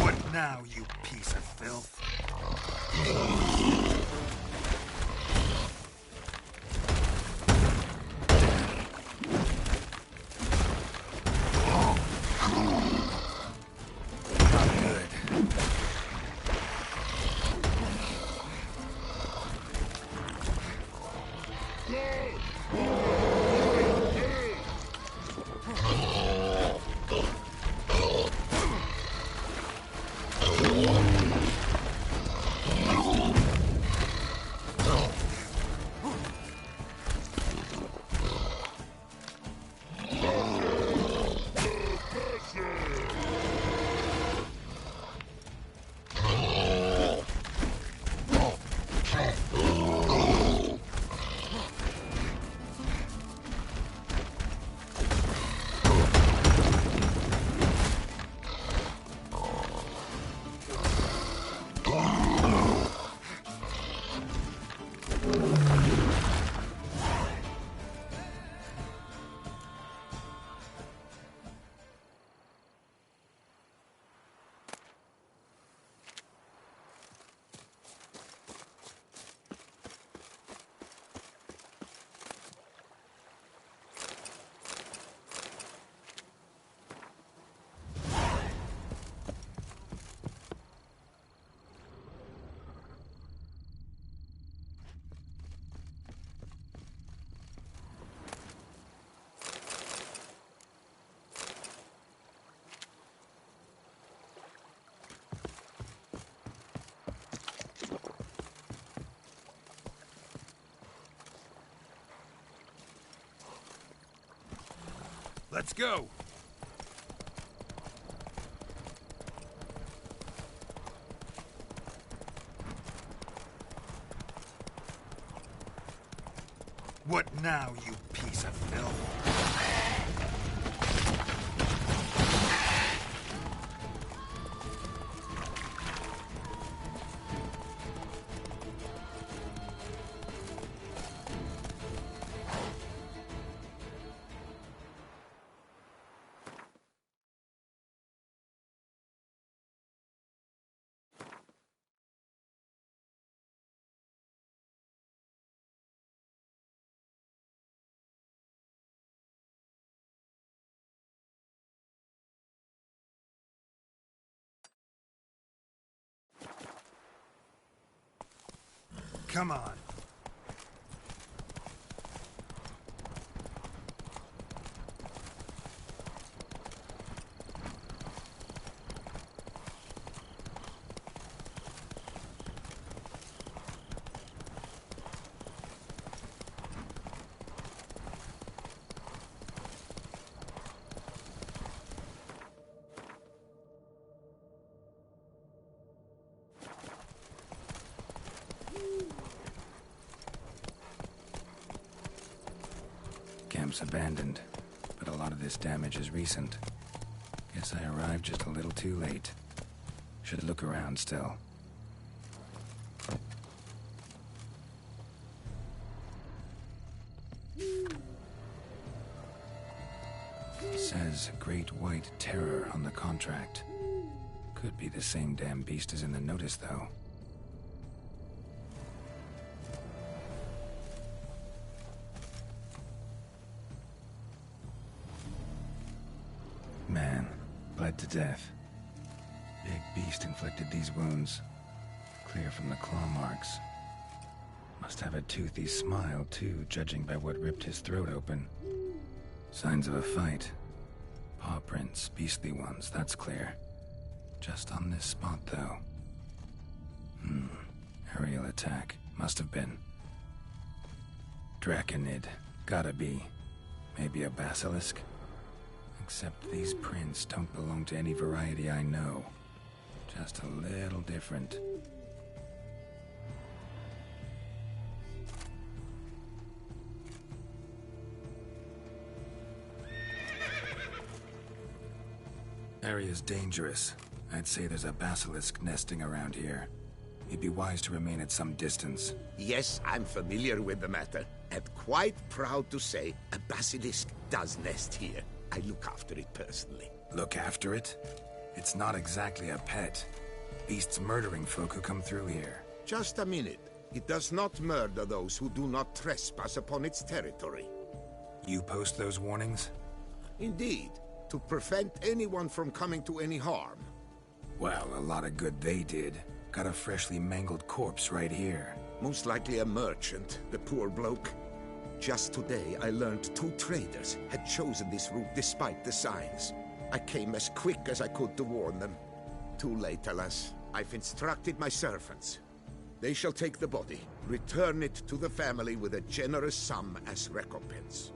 What now, you piece of filth? Let's go! What now, you piece of filth? Come on. Camp's abandoned, but a lot of this damage is recent. Guess I arrived just a little too late. Should look around still. Says Great White Terror on the contract. Could be the same damn beast as in the notice, though. Man, bled to death. Big beast inflicted these wounds. Clear from the claw marks. Must have a toothy smile, too, judging by what ripped his throat open. Signs of a fight. Paw prints, beastly ones, that's clear. Just on this spot, though. Aerial attack. Must have been. Draconid. Gotta be. Maybe a basilisk? Except these prints don't belong to any variety I know. Just a little different. Area's dangerous. I'd say there's a basilisk nesting around here. It'd be wise to remain at some distance. Yes, I'm familiar with the matter, and quite proud to say a basilisk does nest here. I look after it personally. Look after it? It's not exactly a pet. Beasts murdering folk who come through here. Just a minute. It does not murder those who do not trespass upon its territory. You post those warnings? Indeed, to prevent anyone from coming to any harm. Well, a lot of good they did. Got a freshly mangled corpse right here. Most likely a merchant, the poor bloke. Just today, I learned 2 traders had chosen this route despite the signs. I came as quick as I could to warn them. Too late, alas. I've instructed my servants. They shall take the body, return it to the family with a generous sum as recompense.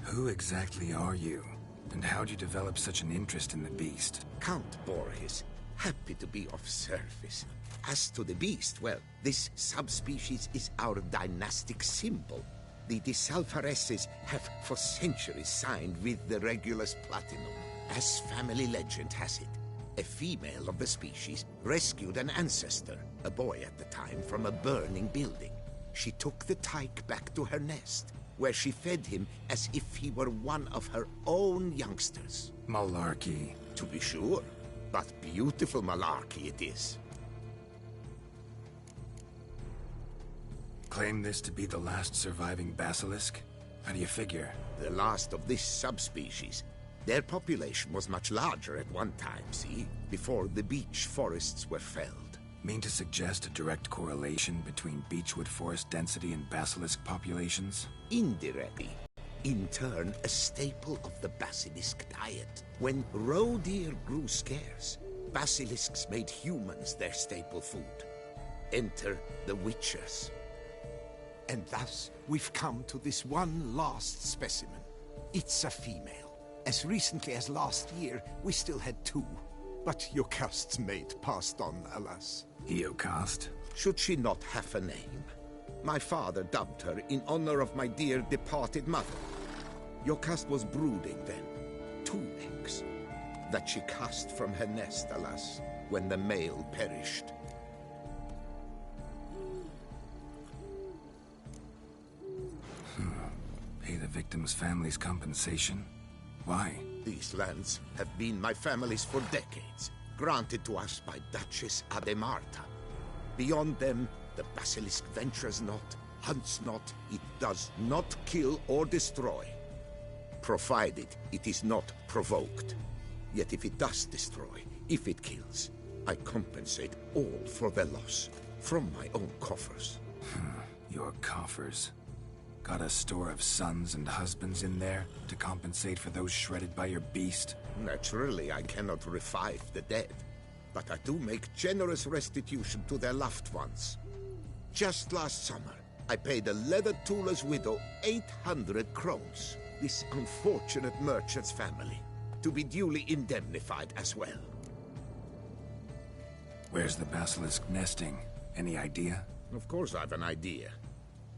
Who exactly are you? And how'd you develop such an interest in the beast? Count Borges. Happy to be of service. As to the beast, well, this subspecies is our dynastic symbol. The Disalfareses have for centuries signed with the Regulus Platinum. As family legend has it, a female of the species rescued an ancestor, a boy at the time, from a burning building. She took the tyke back to her nest, where she fed him as if he were one of her own youngsters. Malarkey. To be sure, but beautiful malarkey it is. Claim this to be the last surviving basilisk? How do you figure? The last of this subspecies. Their population was much larger at one time, see? Before the beech forests were felled. Mean to suggest a direct correlation between beechwood forest density and basilisk populations? Indirectly. In turn, a staple of the basilisk diet. When roe deer grew scarce, basilisks made humans their staple food. Enter the witchers. And thus, we've come to this one last specimen. It's a female. As recently as last year, we still had 2. But Jocast's mate passed on, alas. Jocast? Should she not have a name? My father dubbed her in honor of my dear departed mother. Jocast was brooding then. 2 eggs. That she cast from her nest, alas, when the male perished. Pay the victim's family's compensation? Why? These lands have been my family's for decades, granted to us by Duchess Ademarta. Beyond them, the basilisk ventures not, hunts not, it does not kill or destroy. Provided it is not provoked. Yet if it does destroy, if it kills, I compensate all for their loss, from my own coffers. Your coffers? Got a store of sons and husbands in there to compensate for those shredded by your beast? Naturally, I cannot revive the dead, but I do make generous restitution to their loved ones. Just last summer, I paid a leather tooler's widow 800 crowns, this unfortunate merchant's family, to be duly indemnified as well. Where's the basilisk nesting? Any idea? Of course I've an idea.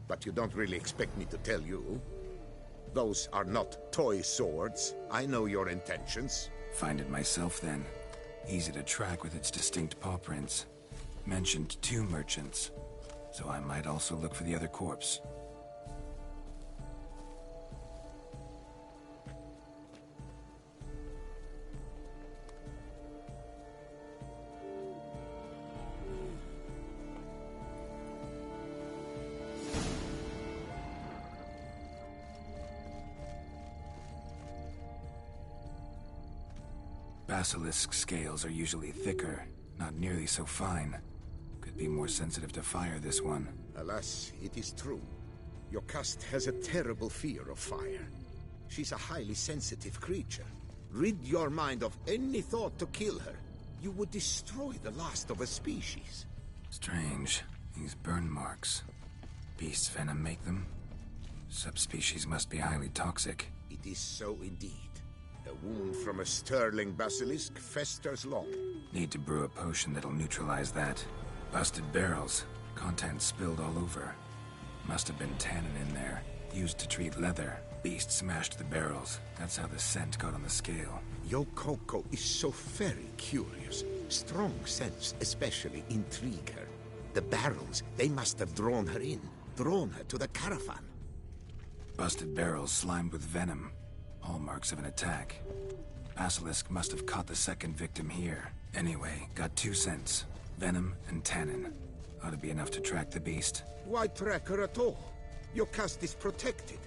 But you don't really expect me to tell you. Those are not toy swords. I know your intentions. Find it myself, then. Easy to track with its distinct paw prints. Mentioned 2 merchants, so I might also look for the other corpse. Basilisk scales are usually thicker, not nearly so fine. Could be more sensitive to fire, this one. Alas, it is true. Jocast has a terrible fear of fire. She's a highly sensitive creature. Rid your mind of any thought to kill her. You would destroy the last of a species. Strange. These burn marks. Beast's venom make them? Subspecies must be highly toxic. It is so indeed. A wound from a sterling basilisk festers long. Need to brew a potion that'll neutralize that. Busted barrels. Contents spilled all over. Must have been tannin in there. Used to treat leather. Beast smashed the barrels. That's how the scent got on the scale. Yokoko is so very curious. Strong sense especially intrigue her. The barrels, they must have drawn her to the caravan. Busted barrels slimed with venom. Hallmarks of an attack. Basilisk must have caught the second victim here. Anyway, got 2 cents. Venom and tannin. Ought to be enough to track the beast. Why track her at all? Your caste is protected.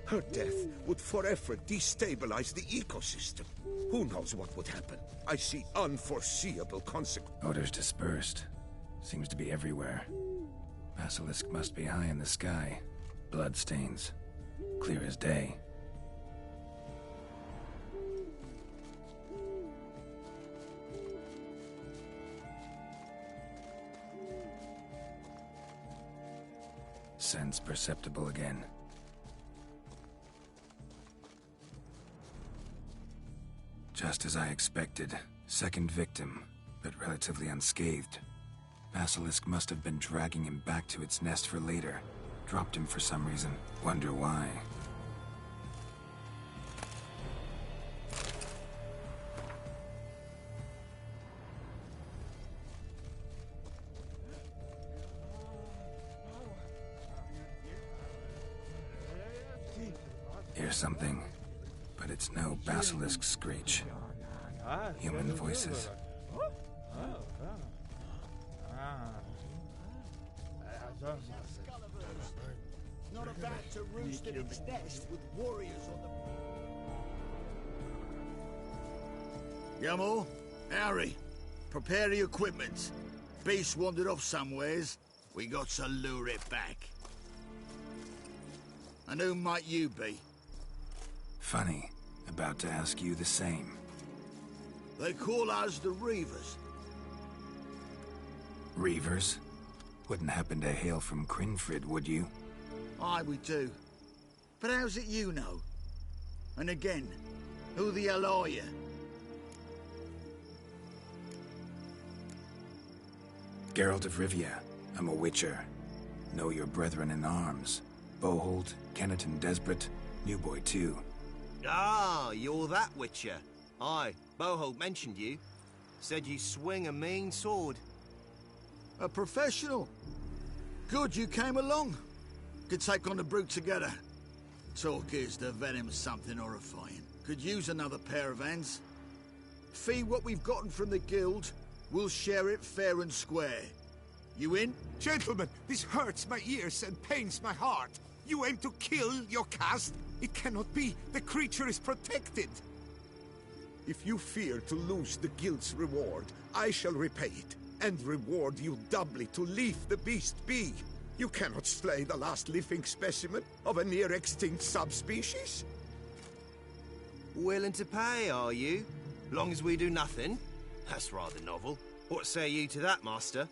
Her death would forever destabilize the ecosystem. Who knows what would happen? I see unforeseeable consequences. Odors dispersed. Seems to be everywhere. Basilisk must be high in the sky. Bloodstains. Clear as day. Sense perceptible again. Just as I expected. Second victim, but relatively unscathed. Basilisk must have been dragging him back to its nest for later. Dropped him for some reason. Wonder why. Hear something, but it's no basilisk screech. Human voices. Not about to roost in its nest with warriors on the... Yamo, Harry, prepare the equipment. Beast wandered off somewheres. We got to lure it back. And who might you be? Funny. About to ask you the same. They call us the Reavers. Reavers? Wouldn't happen to hail from Crinfrid, would you? Aye, we do. But how's it you know? And again, who the hell are you? Geralt of Rivia. I'm a witcher. Know your brethren in arms. Boholt, Kenneton Desbret, New Boy too. Ah, you're that witcher. Aye, Boholt mentioned you. Said you swing a mean sword. A professional. Good you came along. Could take on the brute together. Talk is the venom's something horrifying. Could use another pair of hands. Fee what we've gotten from the guild. We'll share it fair and square. You in? Gentlemen, this hurts my ears and pains my heart. You aim to kill your caste? It cannot be. The creature is protected. If you fear to lose the guild's reward, I shall repay it, and reward you doubly to leave the beast be. You cannot slay the last living specimen of a near-extinct subspecies. Willing to pay, are you? Long as we do nothing? That's rather novel. What say you to that, master?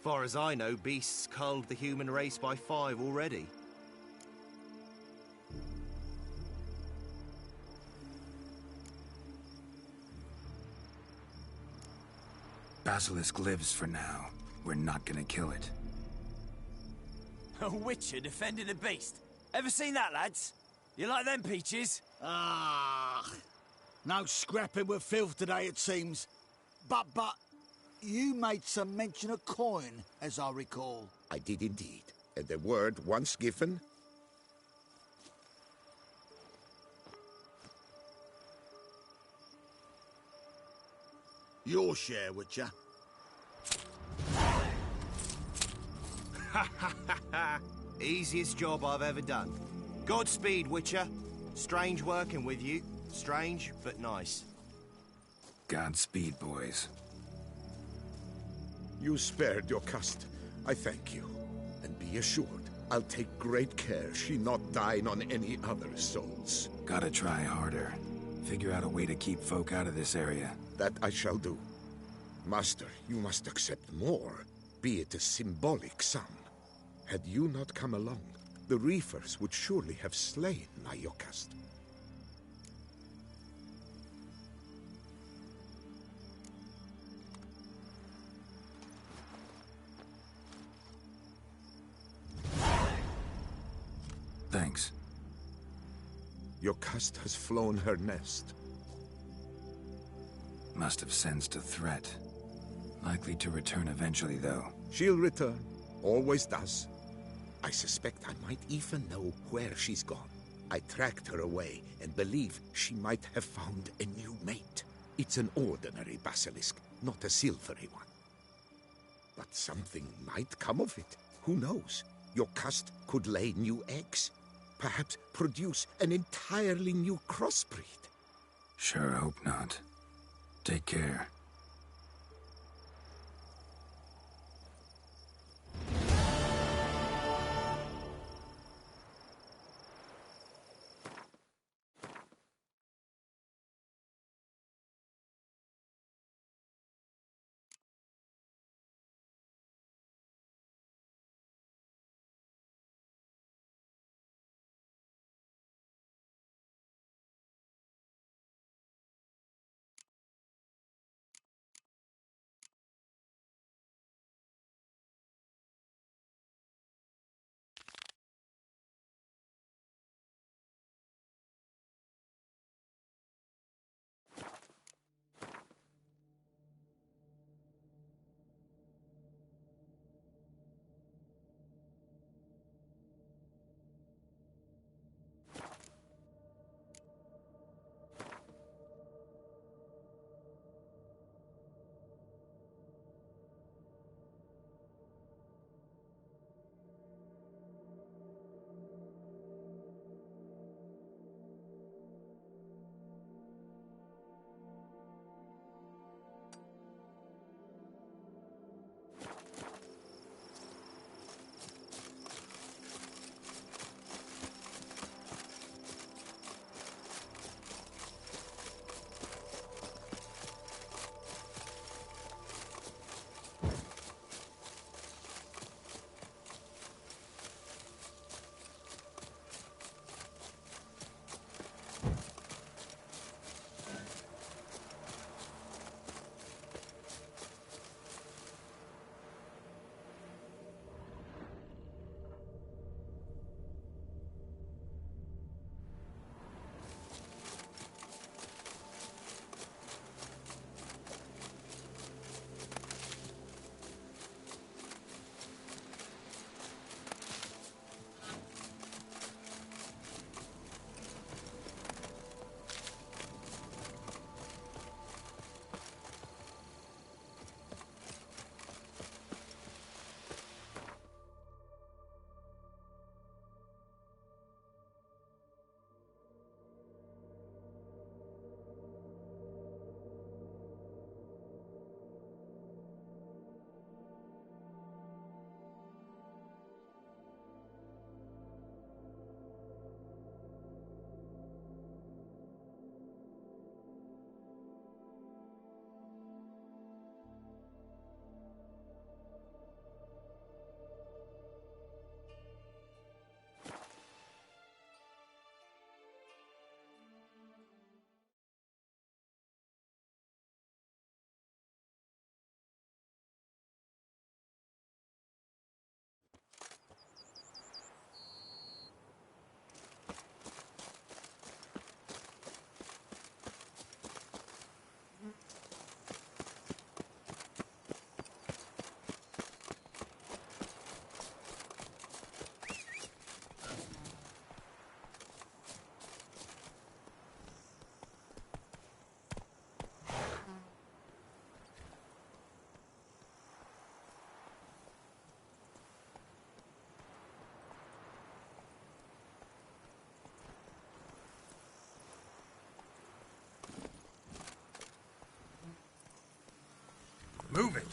Far as I know, beasts culled the human race by 5 already. Basilisk lives for now. We're not gonna kill it. A witcher defending a beast. Ever seen that, lads? You like them peaches? Ah, no scrapping with filth today, it seems. But, you made some mention of coin, as I recall. I did indeed. And the word once given... Your share, Witcher. Easiest job I've ever done. Godspeed, Witcher. Strange working with you. Strange, but nice. Godspeed, boys. You spared your caste. I thank you. And be assured, I'll take great care she not dine on any other souls. Gotta try harder. Figure out a way to keep folk out of this area. That I shall do. Master, you must accept more, be it a symbolic sum. Had you not come along, the Reefers would surely have slain Mayokast. Thanks. Your caste has flown her nest. Must have sensed a threat. Likely to return eventually, though. She'll return. Always does. I suspect I might even know where she's gone. I tracked her away and believe she might have found a new mate. It's an ordinary basilisk, not a silvery one. But something might come of it. Who knows? Your cast could lay new eggs. Perhaps produce an entirely new crossbreed. Sure hope not. Take care. Move it!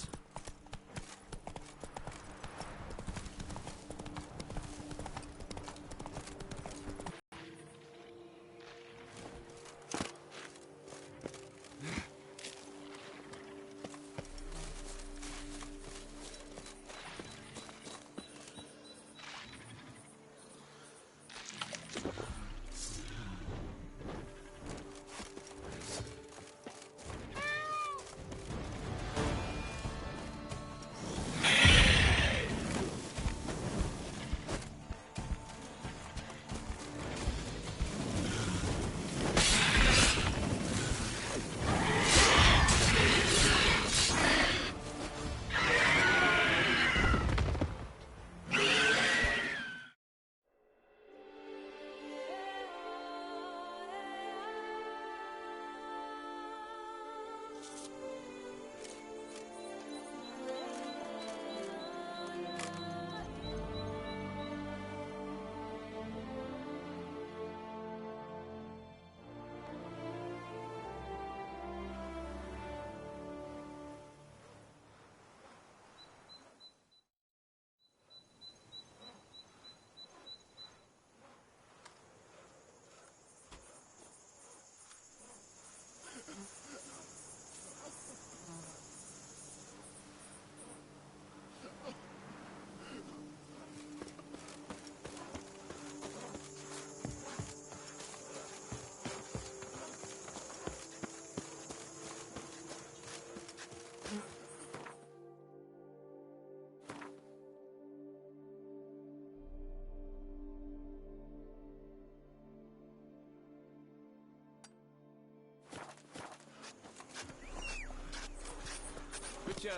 Witcher,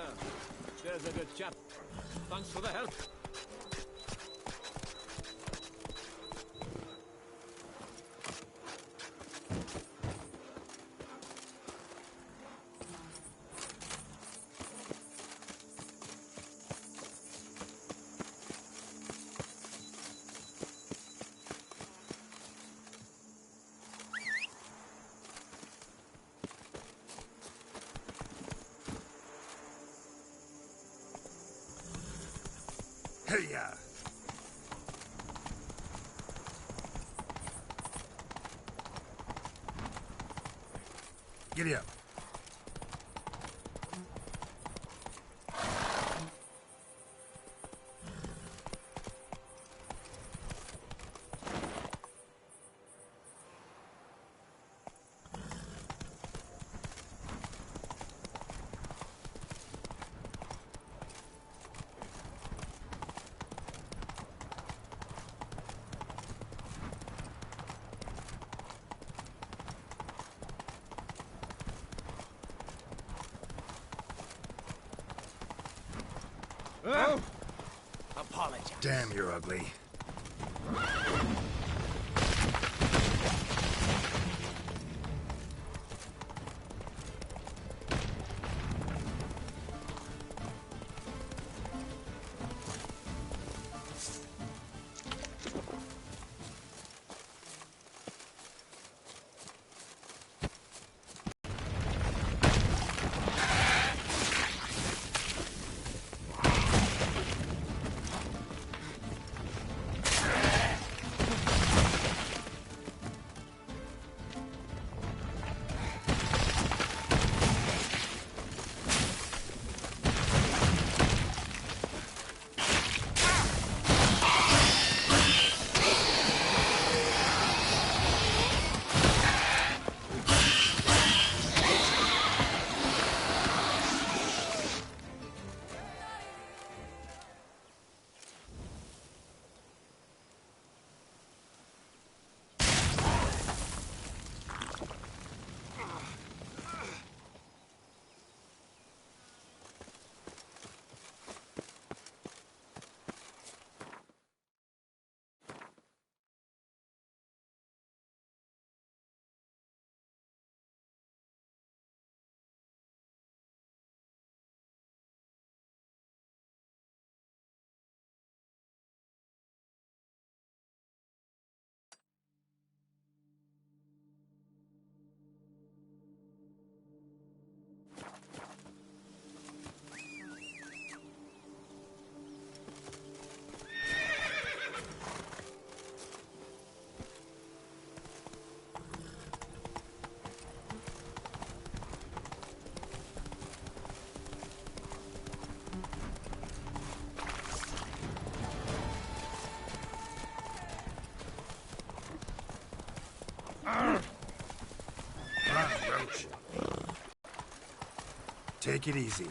there's a good chap. Thanks for the help. Hey-ya! Giddy up. Oh! Apologize. Damn, you're ugly. Roach. Take it easy.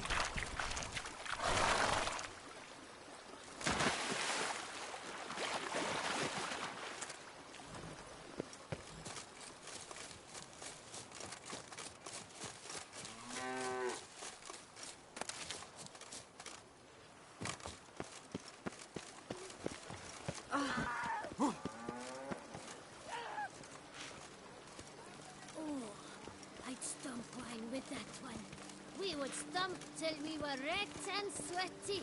I'd stomp fine with that one. We would stomp till we were wrecked and sweaty.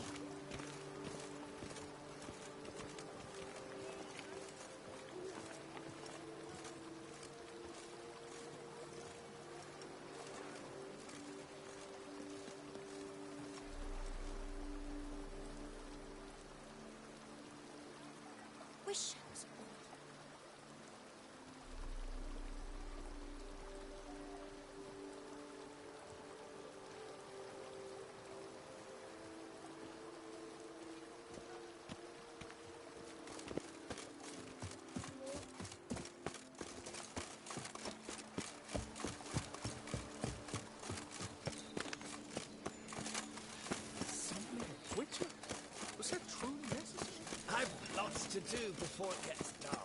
Wish I was old. Summoning a Witcher? Was that truly necessary? I've lots to do before it gets dark.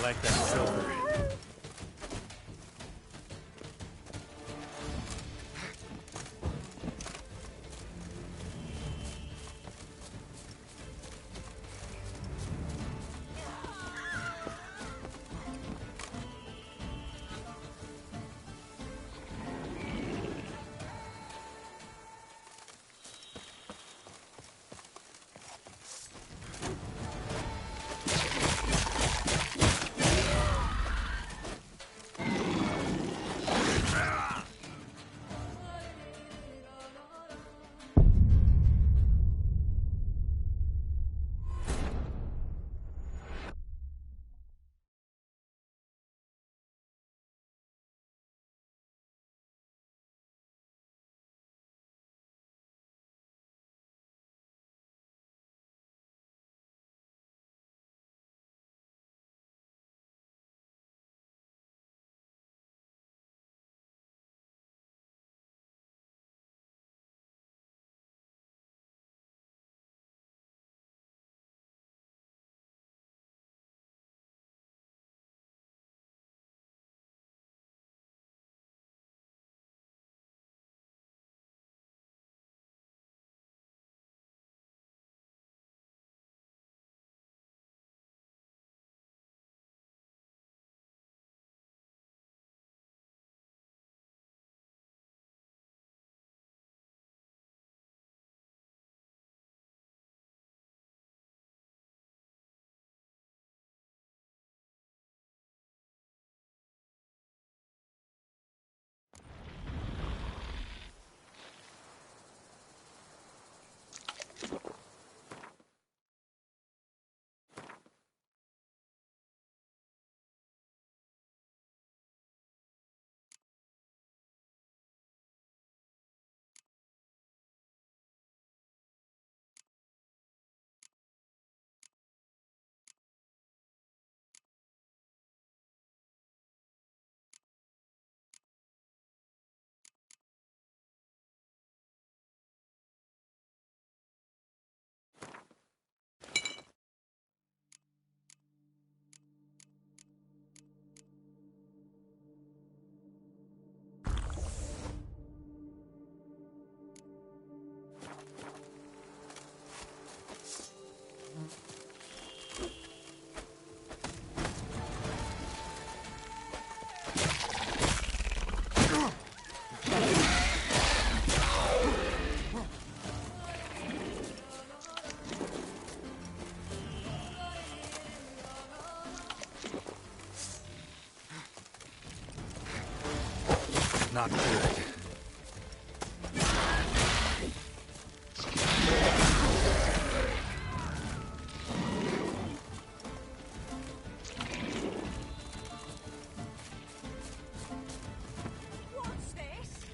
Like that silver. Not good. What's this?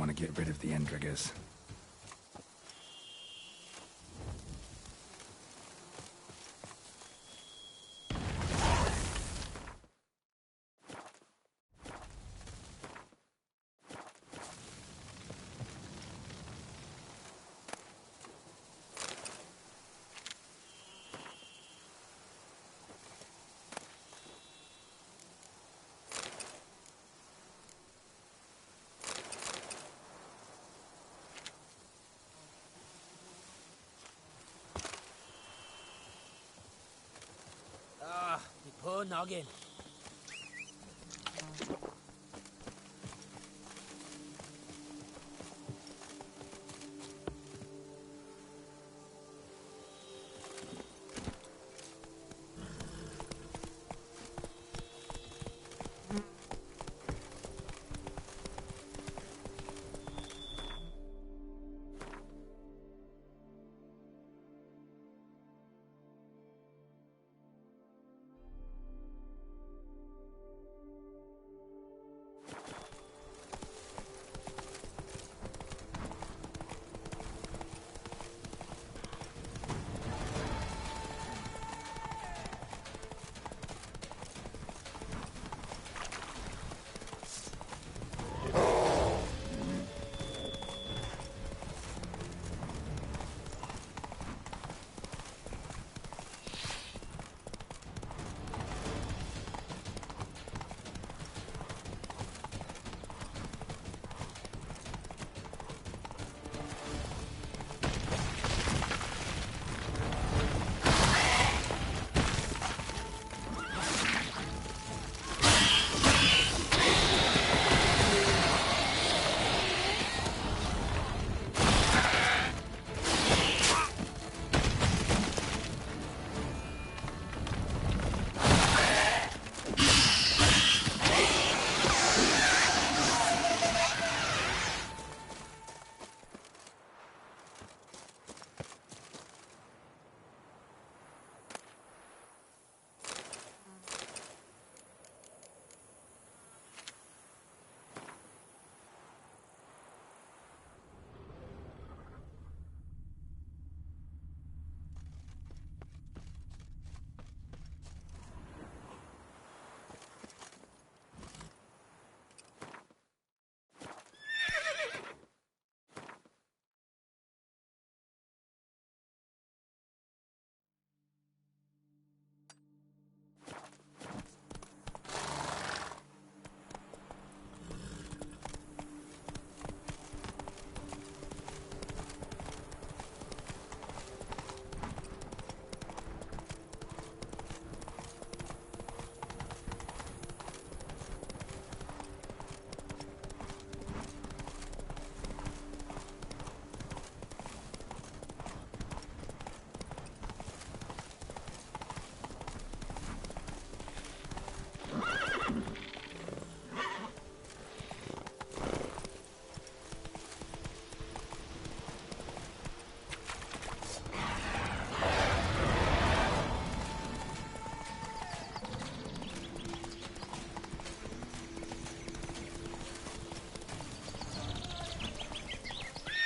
want to get rid of the Endriggers. Poor noggin.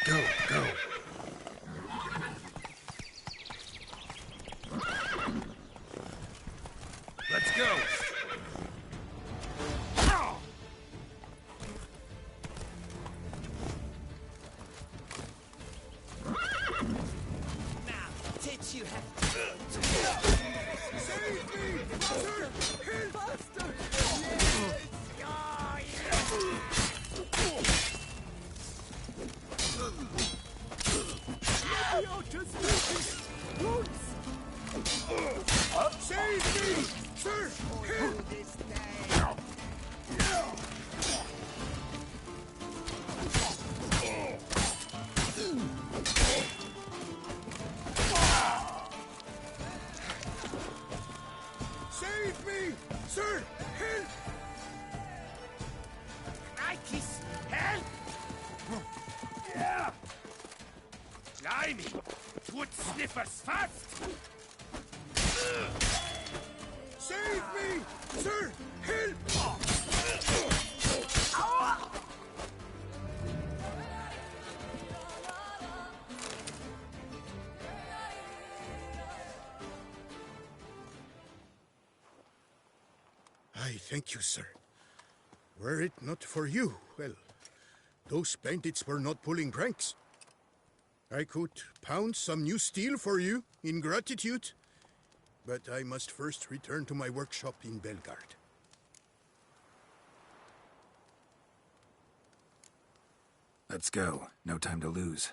Go, go. Let's go. Now, teach you how. Save me! Sir! Faster! Save me! Sir! Save me! Sir! Help! Nikes, help! Yeah! Blimey! Wood sniffers fast! Save me! Sir! Help! I thank you, sir. Were it not for you, well, those bandits were not pulling pranks. I could pound some new steel for you in gratitude, but I must first return to my workshop in Belgard. Let's go. No time to lose.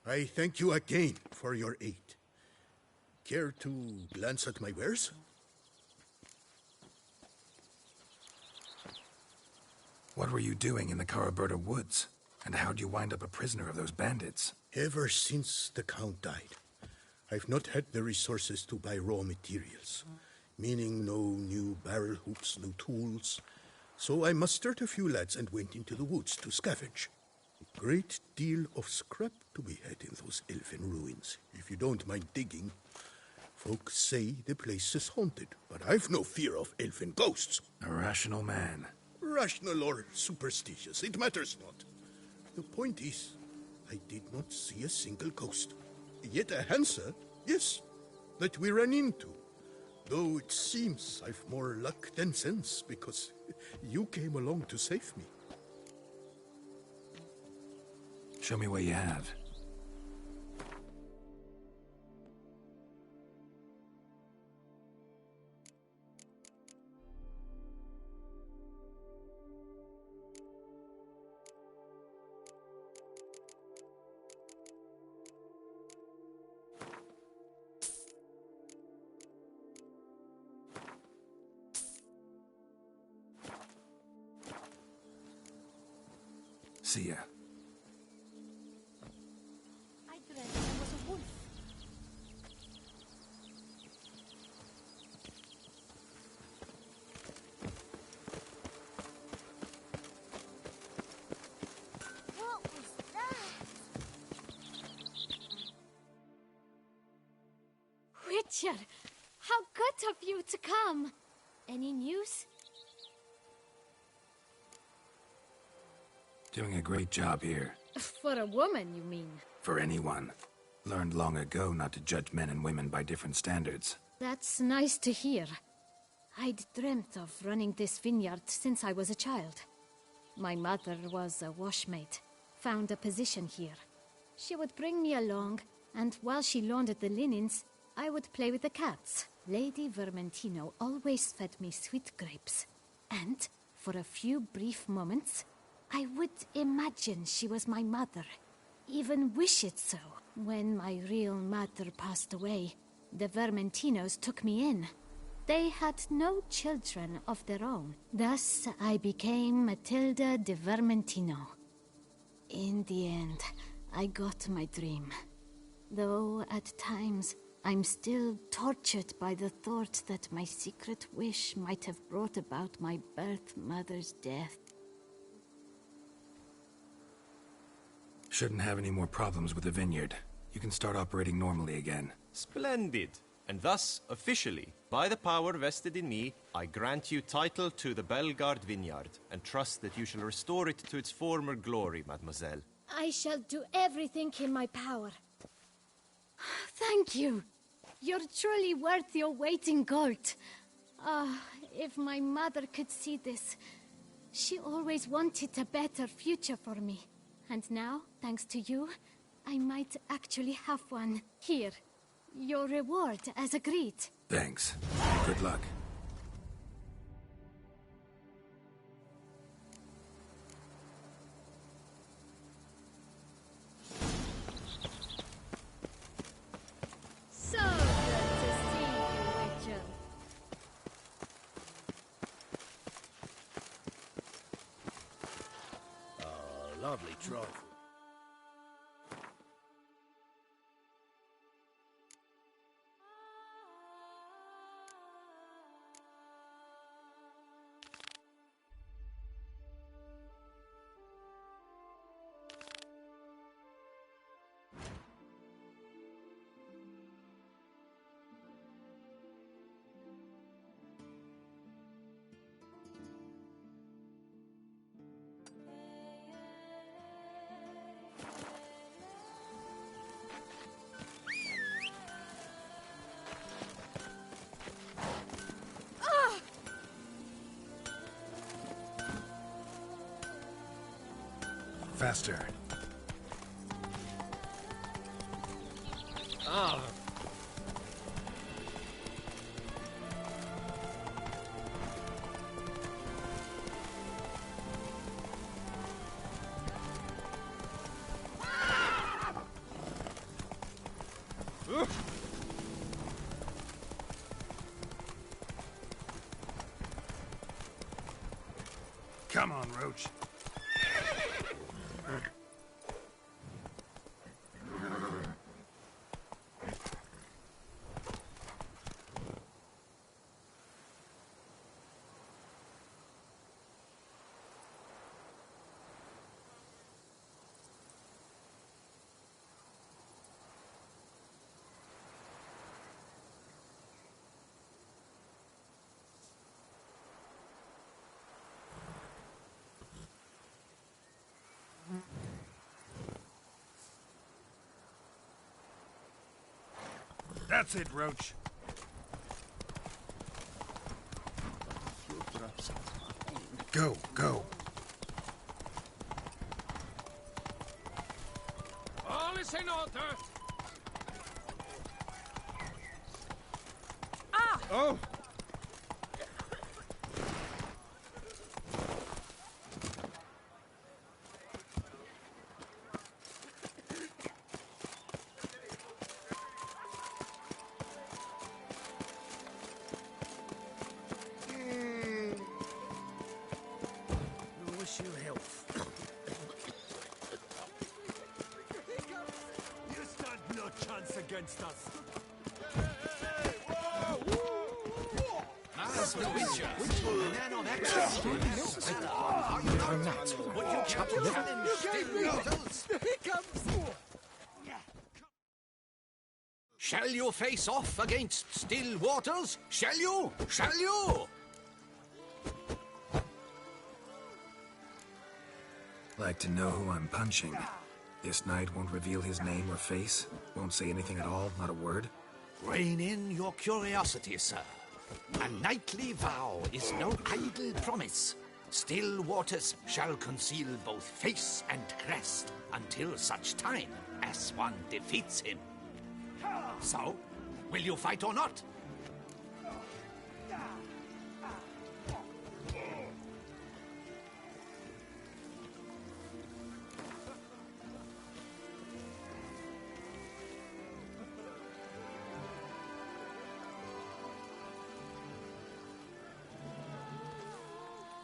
I thank you again for your aid. Care to glance at my wares? What were you doing in the Caraberta woods? And how'd you wind up a prisoner of those bandits? Ever since the Count died, I've not had the resources to buy raw materials. Meaning no new barrel hoops, no tools. So I mustered a few lads and went into the woods to scavenge. A great deal of scrap to be had in those elfin ruins, if you don't mind digging. Folks say the place is haunted, but I've no fear of elfin ghosts. A rational man. Rational or superstitious, it matters not. The point is, I did not see a single ghost. Yet a Hansa, yes, that we ran into. Though it seems I've more luck than sense, because you came along to save me. Show me what you have. See ya. I dreamt I was a wolf. What was that? Richard, how good of you to come. Any news? Doing a great job here. For a woman, you mean? For anyone. Learned long ago not to judge men and women by different standards. That's nice to hear. I'd dreamt of running this vineyard since I was a child. My mother was a washmate, found a position here. She would bring me along, and while she laundered the linens, I would play with the cats. Lady Vermentino always fed me sweet grapes. And, for a few brief moments, I would imagine she was my mother, even wish it so. When my real mother passed away, the Vermentinos took me in. They had no children of their own. Thus, I became Matilda de Vermentino. In the end, I got my dream. Though at times, I'm still tortured by the thought that my secret wish might have brought about my birth mother's death. Shouldn't have any more problems with the vineyard. You can start operating normally again. Splendid. And thus, officially, by the power vested in me, I grant you title to the Belgard vineyard, and trust that you shall restore it to its former glory, mademoiselle. I shall do everything in my power. Thank you. You're truly worth your weight in gold. If my mother could see this. She always wanted a better future for me. And now, thanks to you, I might actually have one. Here, your reward as agreed. Thanks. Good luck. So good to see you, Richard. Lovely trophy. Faster. Ah. Come on, Roach. That's it, Roach. Go, go. All is in order. Ah! Oh! Wish you health. You stand no chance against us. As the Witcher, a man of action. Are you not? Would you care to challenge Still Waters? He comes! Shall you face off against Still Waters? Shall you? Shall you? Like to know who I'm punching. This knight won't reveal his name or face? Won't say anything at all, not a word? Rein in your curiosity, sir. A knightly vow is no idle promise. Still Waters shall conceal both face and crest until such time as one defeats him. So, will you fight or not?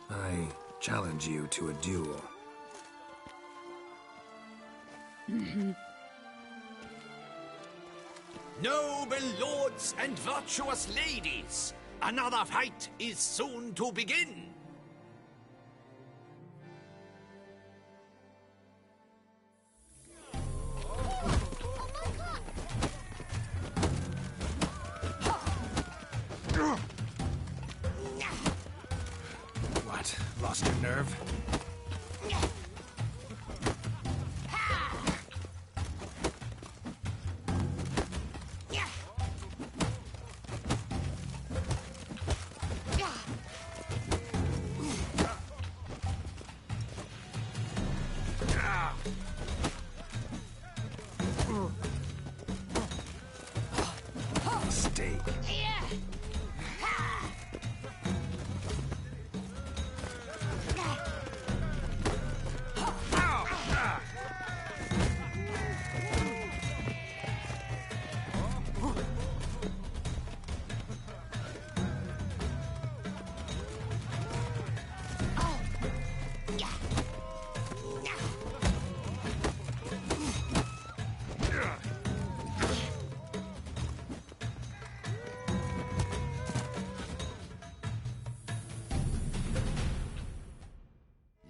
I challenge you to a duel. Noble lords and virtuous ladies, another fight is soon to begin. What? Lost your nerve? Mistake.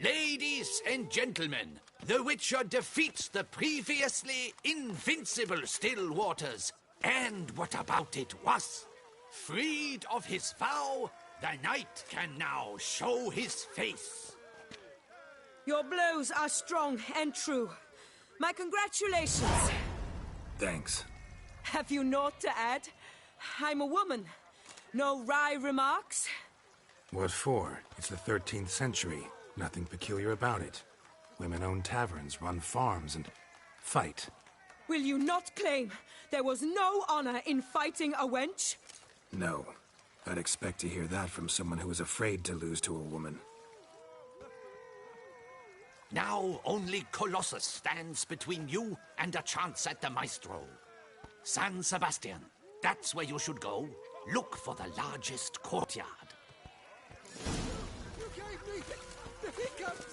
Ladies and gentlemen, the Witcher defeats the previously invincible Still Waters. And what about it was? Freed of his vow, the knight can now show his face. Your blows are strong and true. My congratulations. Thanks. Have you naught to add? I'm a woman. No wry remarks? What for? It's the 13th century. Nothing peculiar about it. Women own taverns, run farms, and fight. Will you not claim there was no honor in fighting a wench? No. I'd expect to hear that from someone who was afraid to lose to a woman. Now only Colossus stands between you and a chance at the Maestro. San Sebastian, that's where you should go. Look for the largest courtyard. You gave me the hiccups!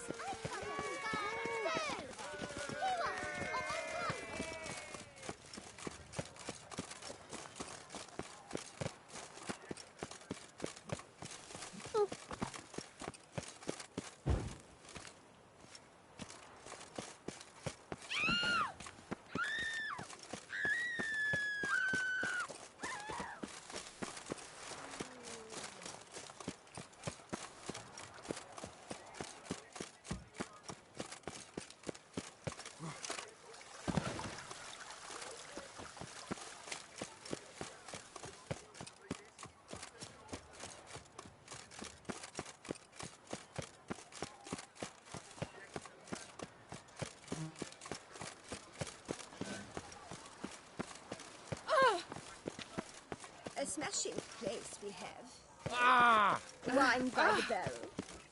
A smashing place we have. Ah! Wine by the barrel.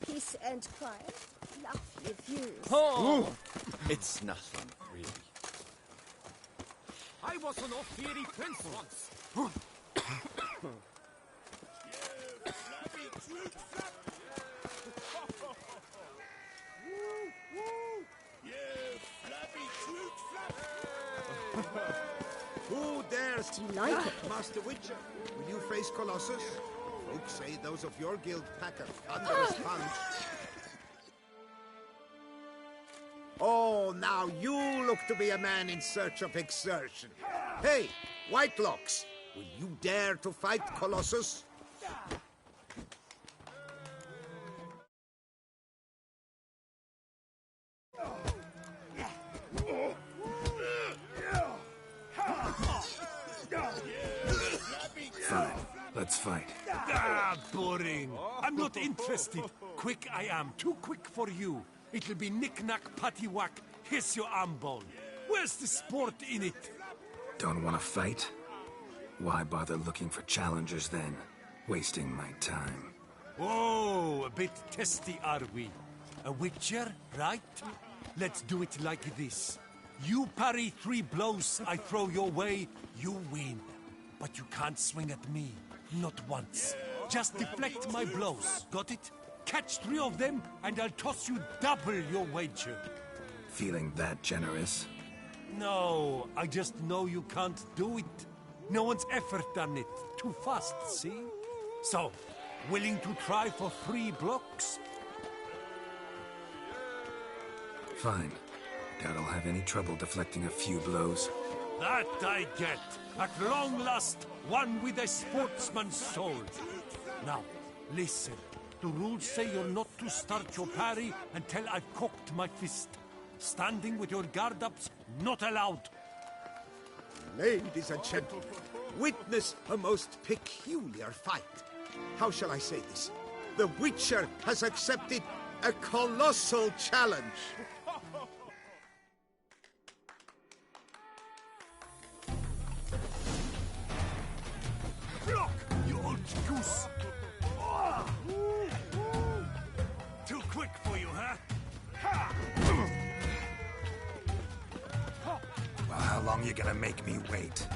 Peace and quiet. Lovely views. Oh! It's nothing, really. I was an off-theory prince once. Who dares to like it? Master Witcher? Will you face Colossus? Folks say those of your guild pack a thunderous punch. Oh, now you look to be a man in search of exertion. Hey, Whitelocks, will you dare to fight Colossus? Fine. Let's fight. Ah, boring. I'm not interested. Quick I am. Too quick for you. It'll be knick-knack, patty-whack. Here's your arm bone. Where's the sport in it? Don't want to fight? Why bother looking for challengers then? Wasting my time. Oh, a bit testy are we? A witcher, right? Let's do it like this. You parry 3 blows I throw your way, you win. But you can't swing at me. Not once. Just deflect my blows. Got it? Catch 3 of them, and I'll toss you double your wager. Feeling that generous? No, I just know you can't do it. No one's ever done it. Too fast, see? So, willing to try for 3 blocks? Fine. Doubt I'll have any trouble deflecting a few blows. That I get. At long last, one with a sportsman's soul. Now, listen. The rules say you're not to start your parry until I've cocked my fist. Standing with your guard ups, not allowed. Ladies and gentlemen, witness a most peculiar fight. How shall I say this? The Witcher has accepted a colossal challenge. Block, you old goose! Too quick for you, huh? Well, how long you gonna make me wait?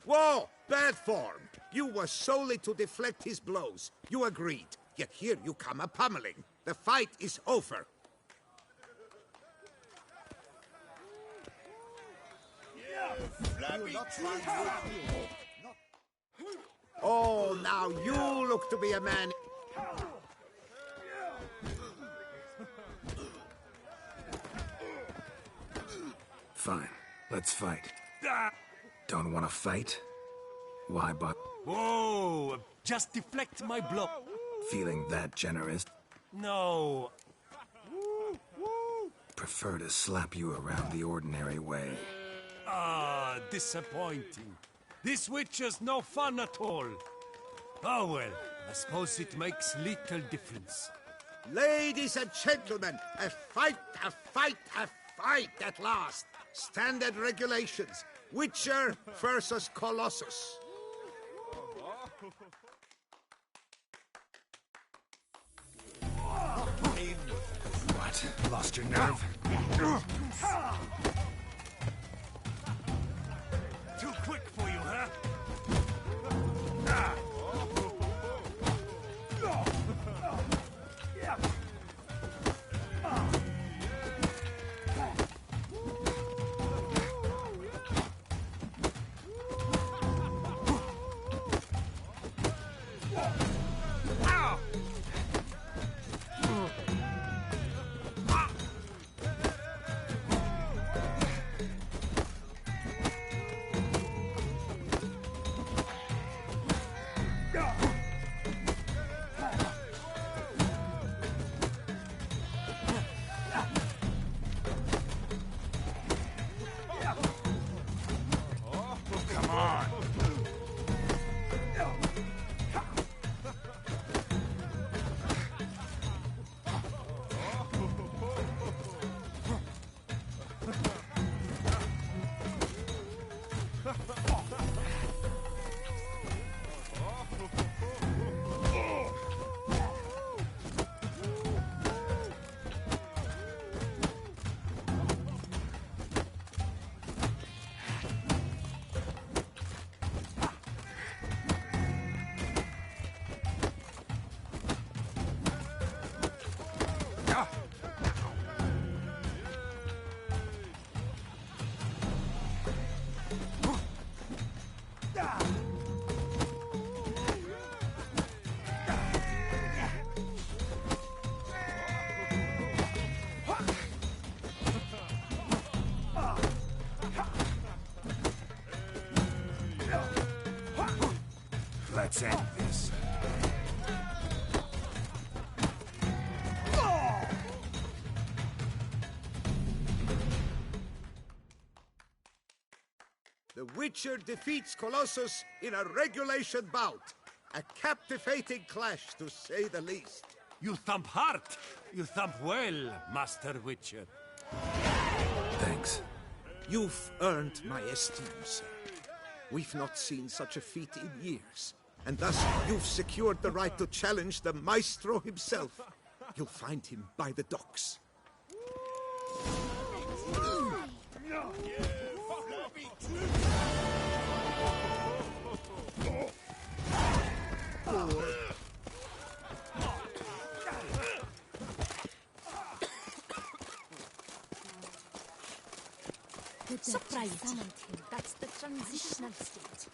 Whoa! Bad form! You were solely to deflect his blows. You agreed. Yet here you come a pummeling. The fight is over. Oh, now you look to be a man. Fine. Let's fight. Don't want to fight? Why, but... Whoa! Just deflect my blow. Feeling that generous? No. Prefer to slap you around the ordinary way. Ah, disappointing. This witcher's no fun at all. Oh well, I suppose it makes little difference. Ladies and gentlemen, a fight at last. Standard regulations. Witcher versus Colossus. What? Lost your nerve? Too quick for you, huh? Let's end this. The Witcher defeats Colossus in a regulation bout. A captivating clash, to say the least. You thump hard. You thump well, Master Witcher. Thanks. You've earned my esteem, sir. We've not seen such a feat in years. And thus, you've secured the right to challenge the Maestro himself. You'll find him by the docks. Surprise! That's the transitional state.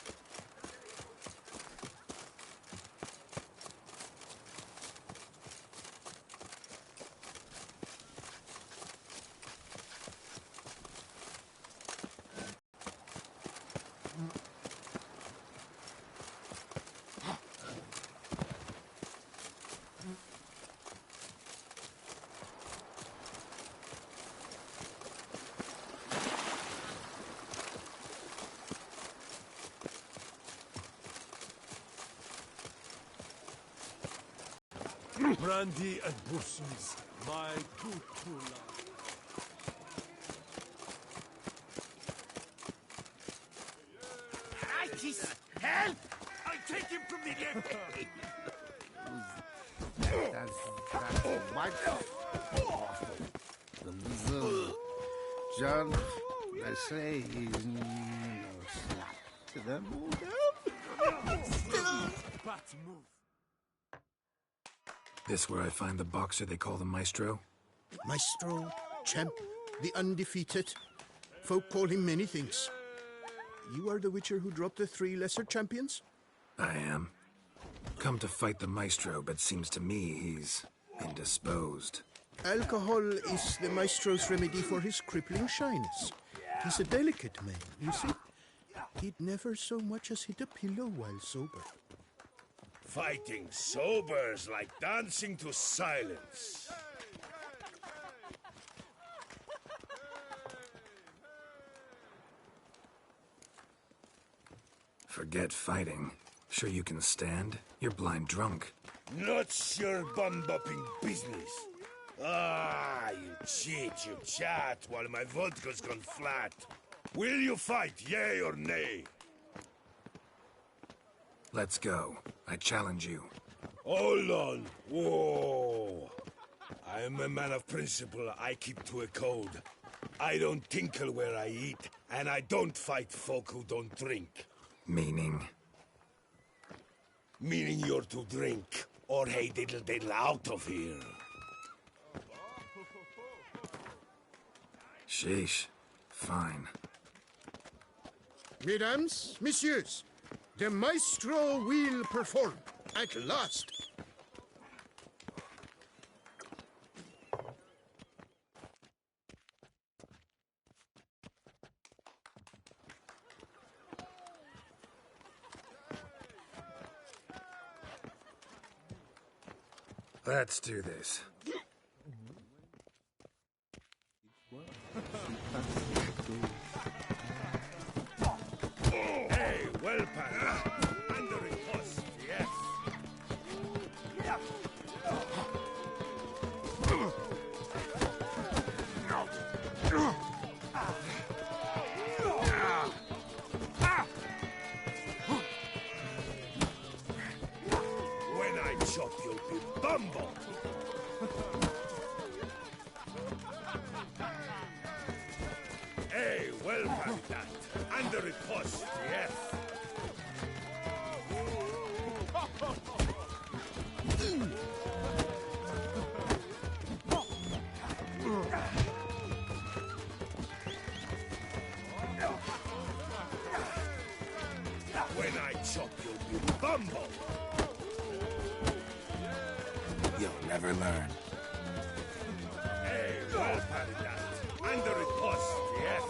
Brandy and bushes, my good true love. Righties! Help! I'll take him from the left! That's much John, I say he's no slap to them. But move. This where I find the boxer they call the Maestro? Maestro, champ, the undefeated. Folk call him many things. You are the Witcher who dropped the 3 lesser champions? I am. Come to fight the Maestro, but seems to me he's indisposed. Alcohol is the Maestro's remedy for his crippling shyness. He's a delicate man, you see. He'd never so much as hit a pillow while sober. Fighting sober's like dancing to silence. Forget fighting. Sure you can stand? You're blind drunk. Not your bum-bopping business. Ah, you cheat, you chat, while my vodka's gone flat. Will you fight, yay or nay? Let's go. I challenge you. Hold on. Whoa. I am a man of principle. I keep to a code. I don't tinkle where I eat, and I don't fight folk who don't drink. Meaning? Meaning you're to drink, or hey diddle-diddle out of here. Sheesh. Fine. Mesdames, messieurs, the maestro will perform at last. Let's do this. Hey, well, pal. Under a post, yes. When I chop, you'll be bumble. Hey, well, pal, that. Under a post, yes. When I chop, you'll be bumble. You'll never learn. Hey, well, pal, that. Under a post, yes.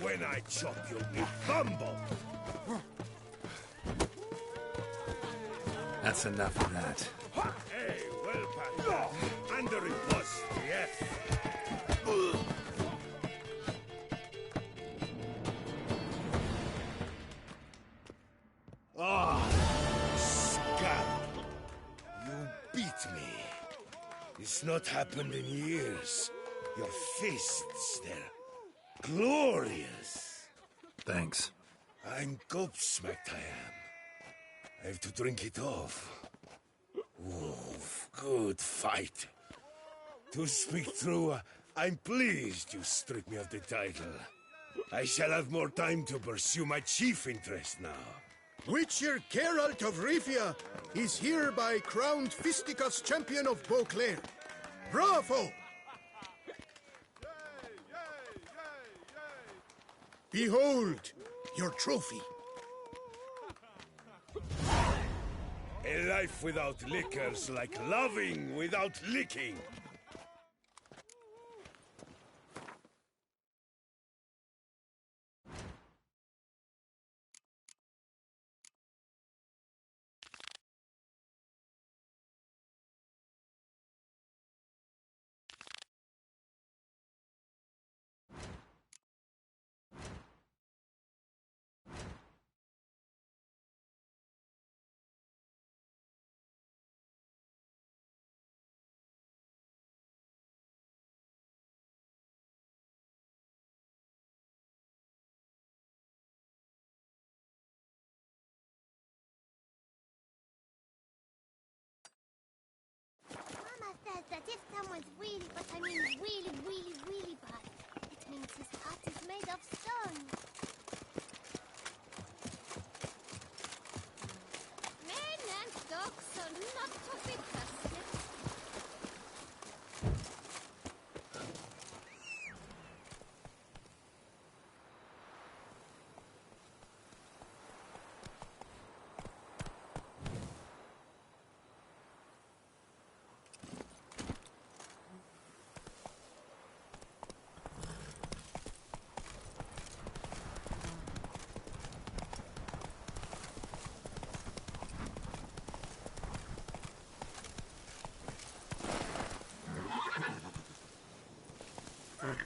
When I chop, you'll be bumble. That's enough of that. Hey, well, pal, under a post, yes. Ah, scab. You beat me. It's not happened in years. Your fists, they're glorious. Thanks. I'm gobsmacked, I am. I have to drink it off. Oof, good fight. To speak true, I'm pleased you stripped me of the title. I shall have more time to pursue my chief interest now. Witcher Geralt of Rivia is hereby crowned Fisticuffs champion of Beauclair. Bravo! Behold your trophy. A life without liquor's like loving without licking. Mama says that if someone's really, but I mean really bad, it means his heart is made of stone. Men and dogs are not to be trusted. Hey-ya!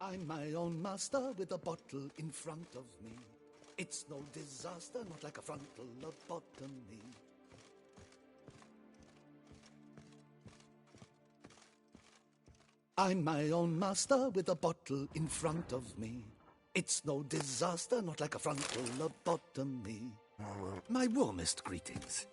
I'm my own master with a bottle in front of me. It's no disaster, not like a frontal lobotomy. I'm my own master with a bottle in front of me. It's no disaster, not like a frontal lobotomy. My warmest greetings.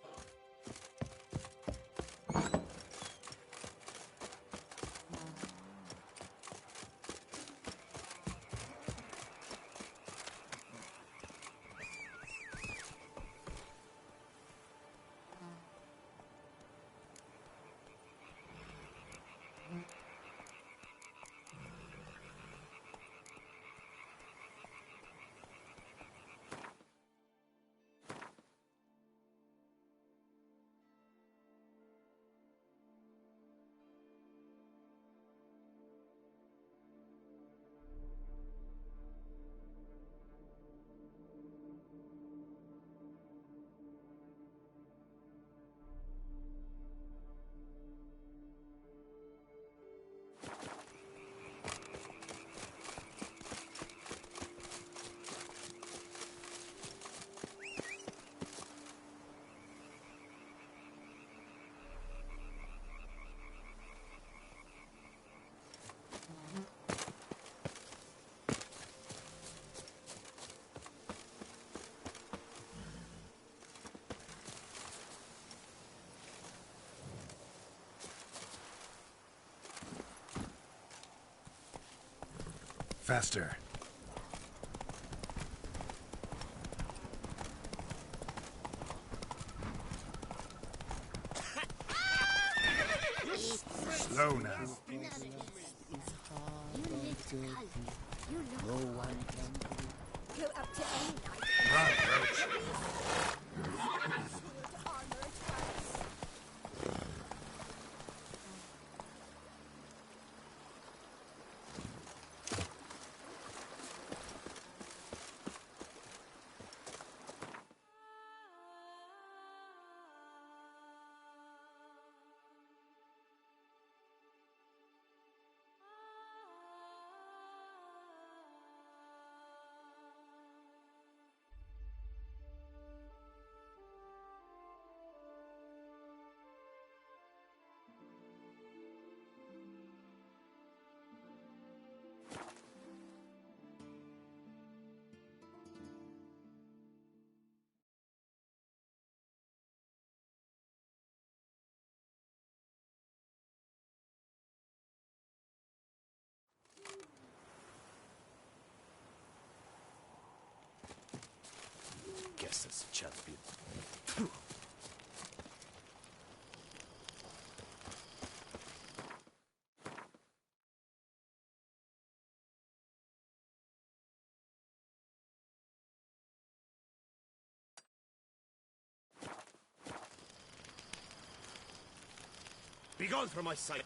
Faster. Slow now. No one can go up to any night. Run, Roach. Guess this champion. Begone from my sight!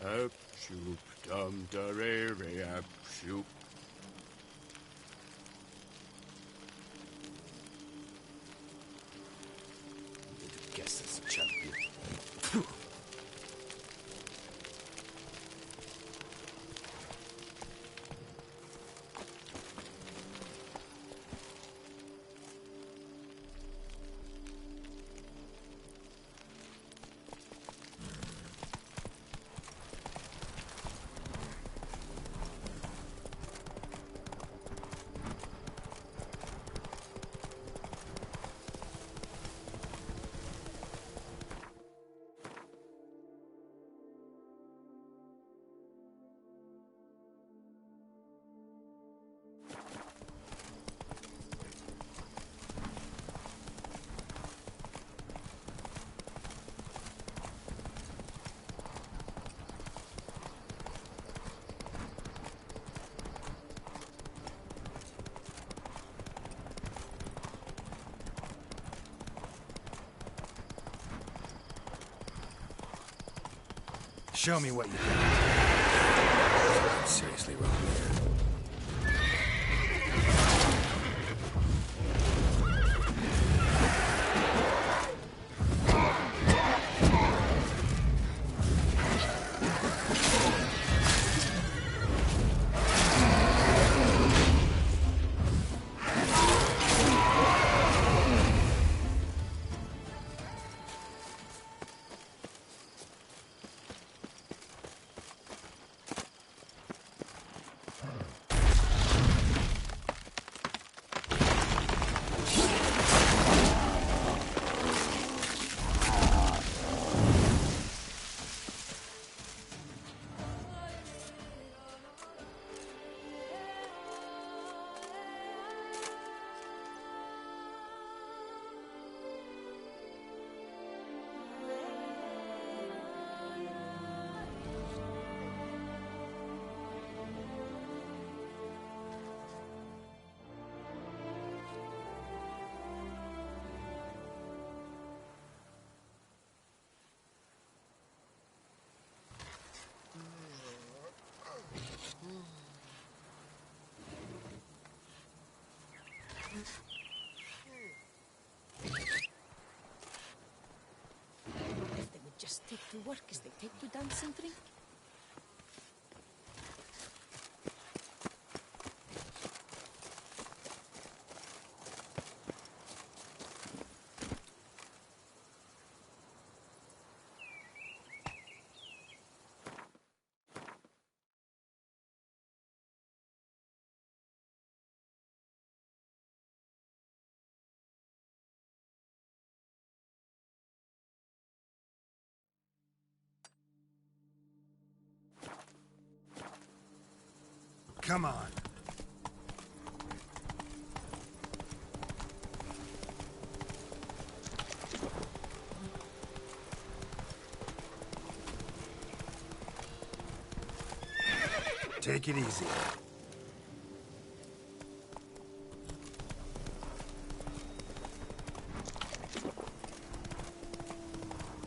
Up, shoop, dum, da, re, re, up, shoop. Guess this champion. Show me what you got. I'm seriously wrong here. If they would just take to work as they take to dance and drink. Come on. Take it easy.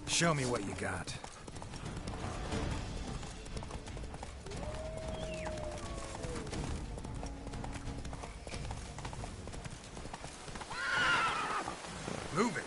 Show me what you got. Move it.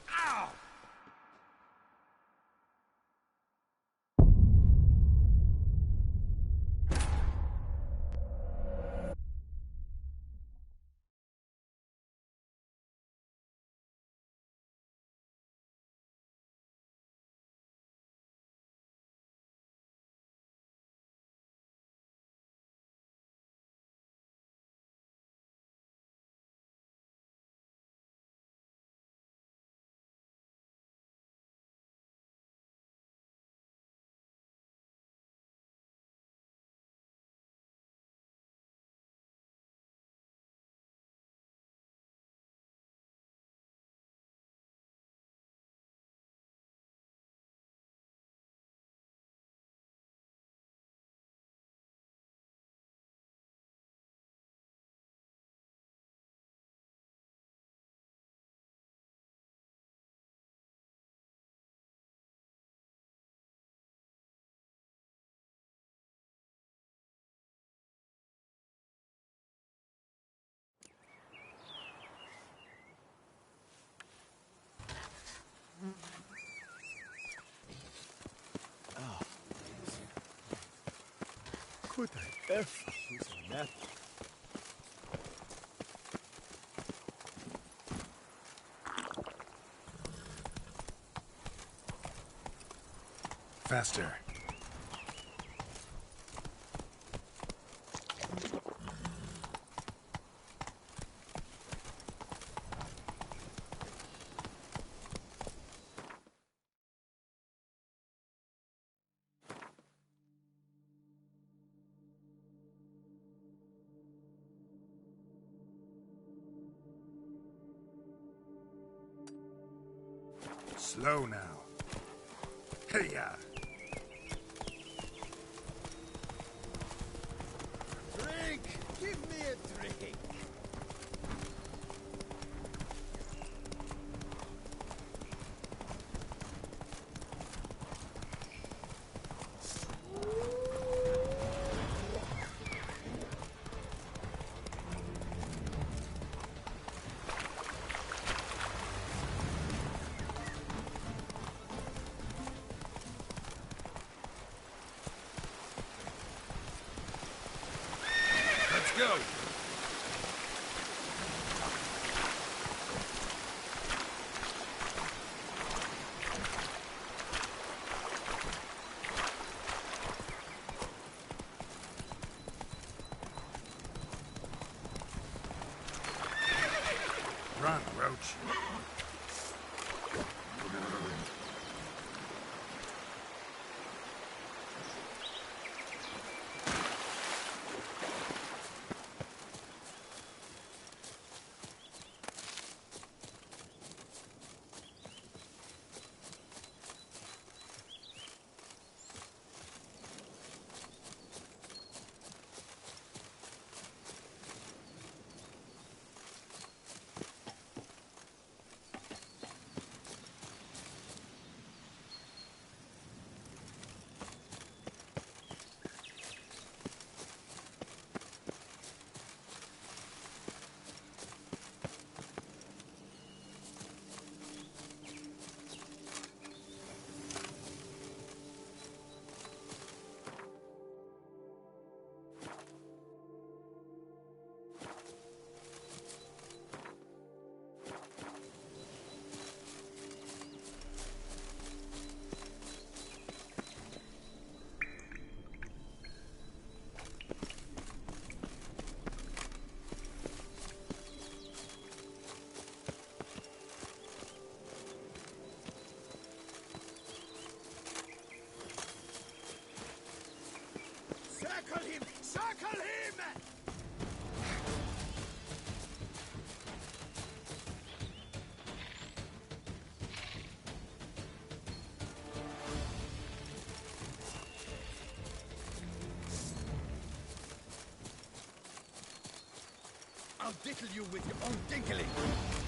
Ow! Could I ever use a nap? Faster. Slow now. Hey-ya! Drink! Give me a drink! Go! Run, Roach. Circle him! Circle him! I'll diddle you with your own dinkling.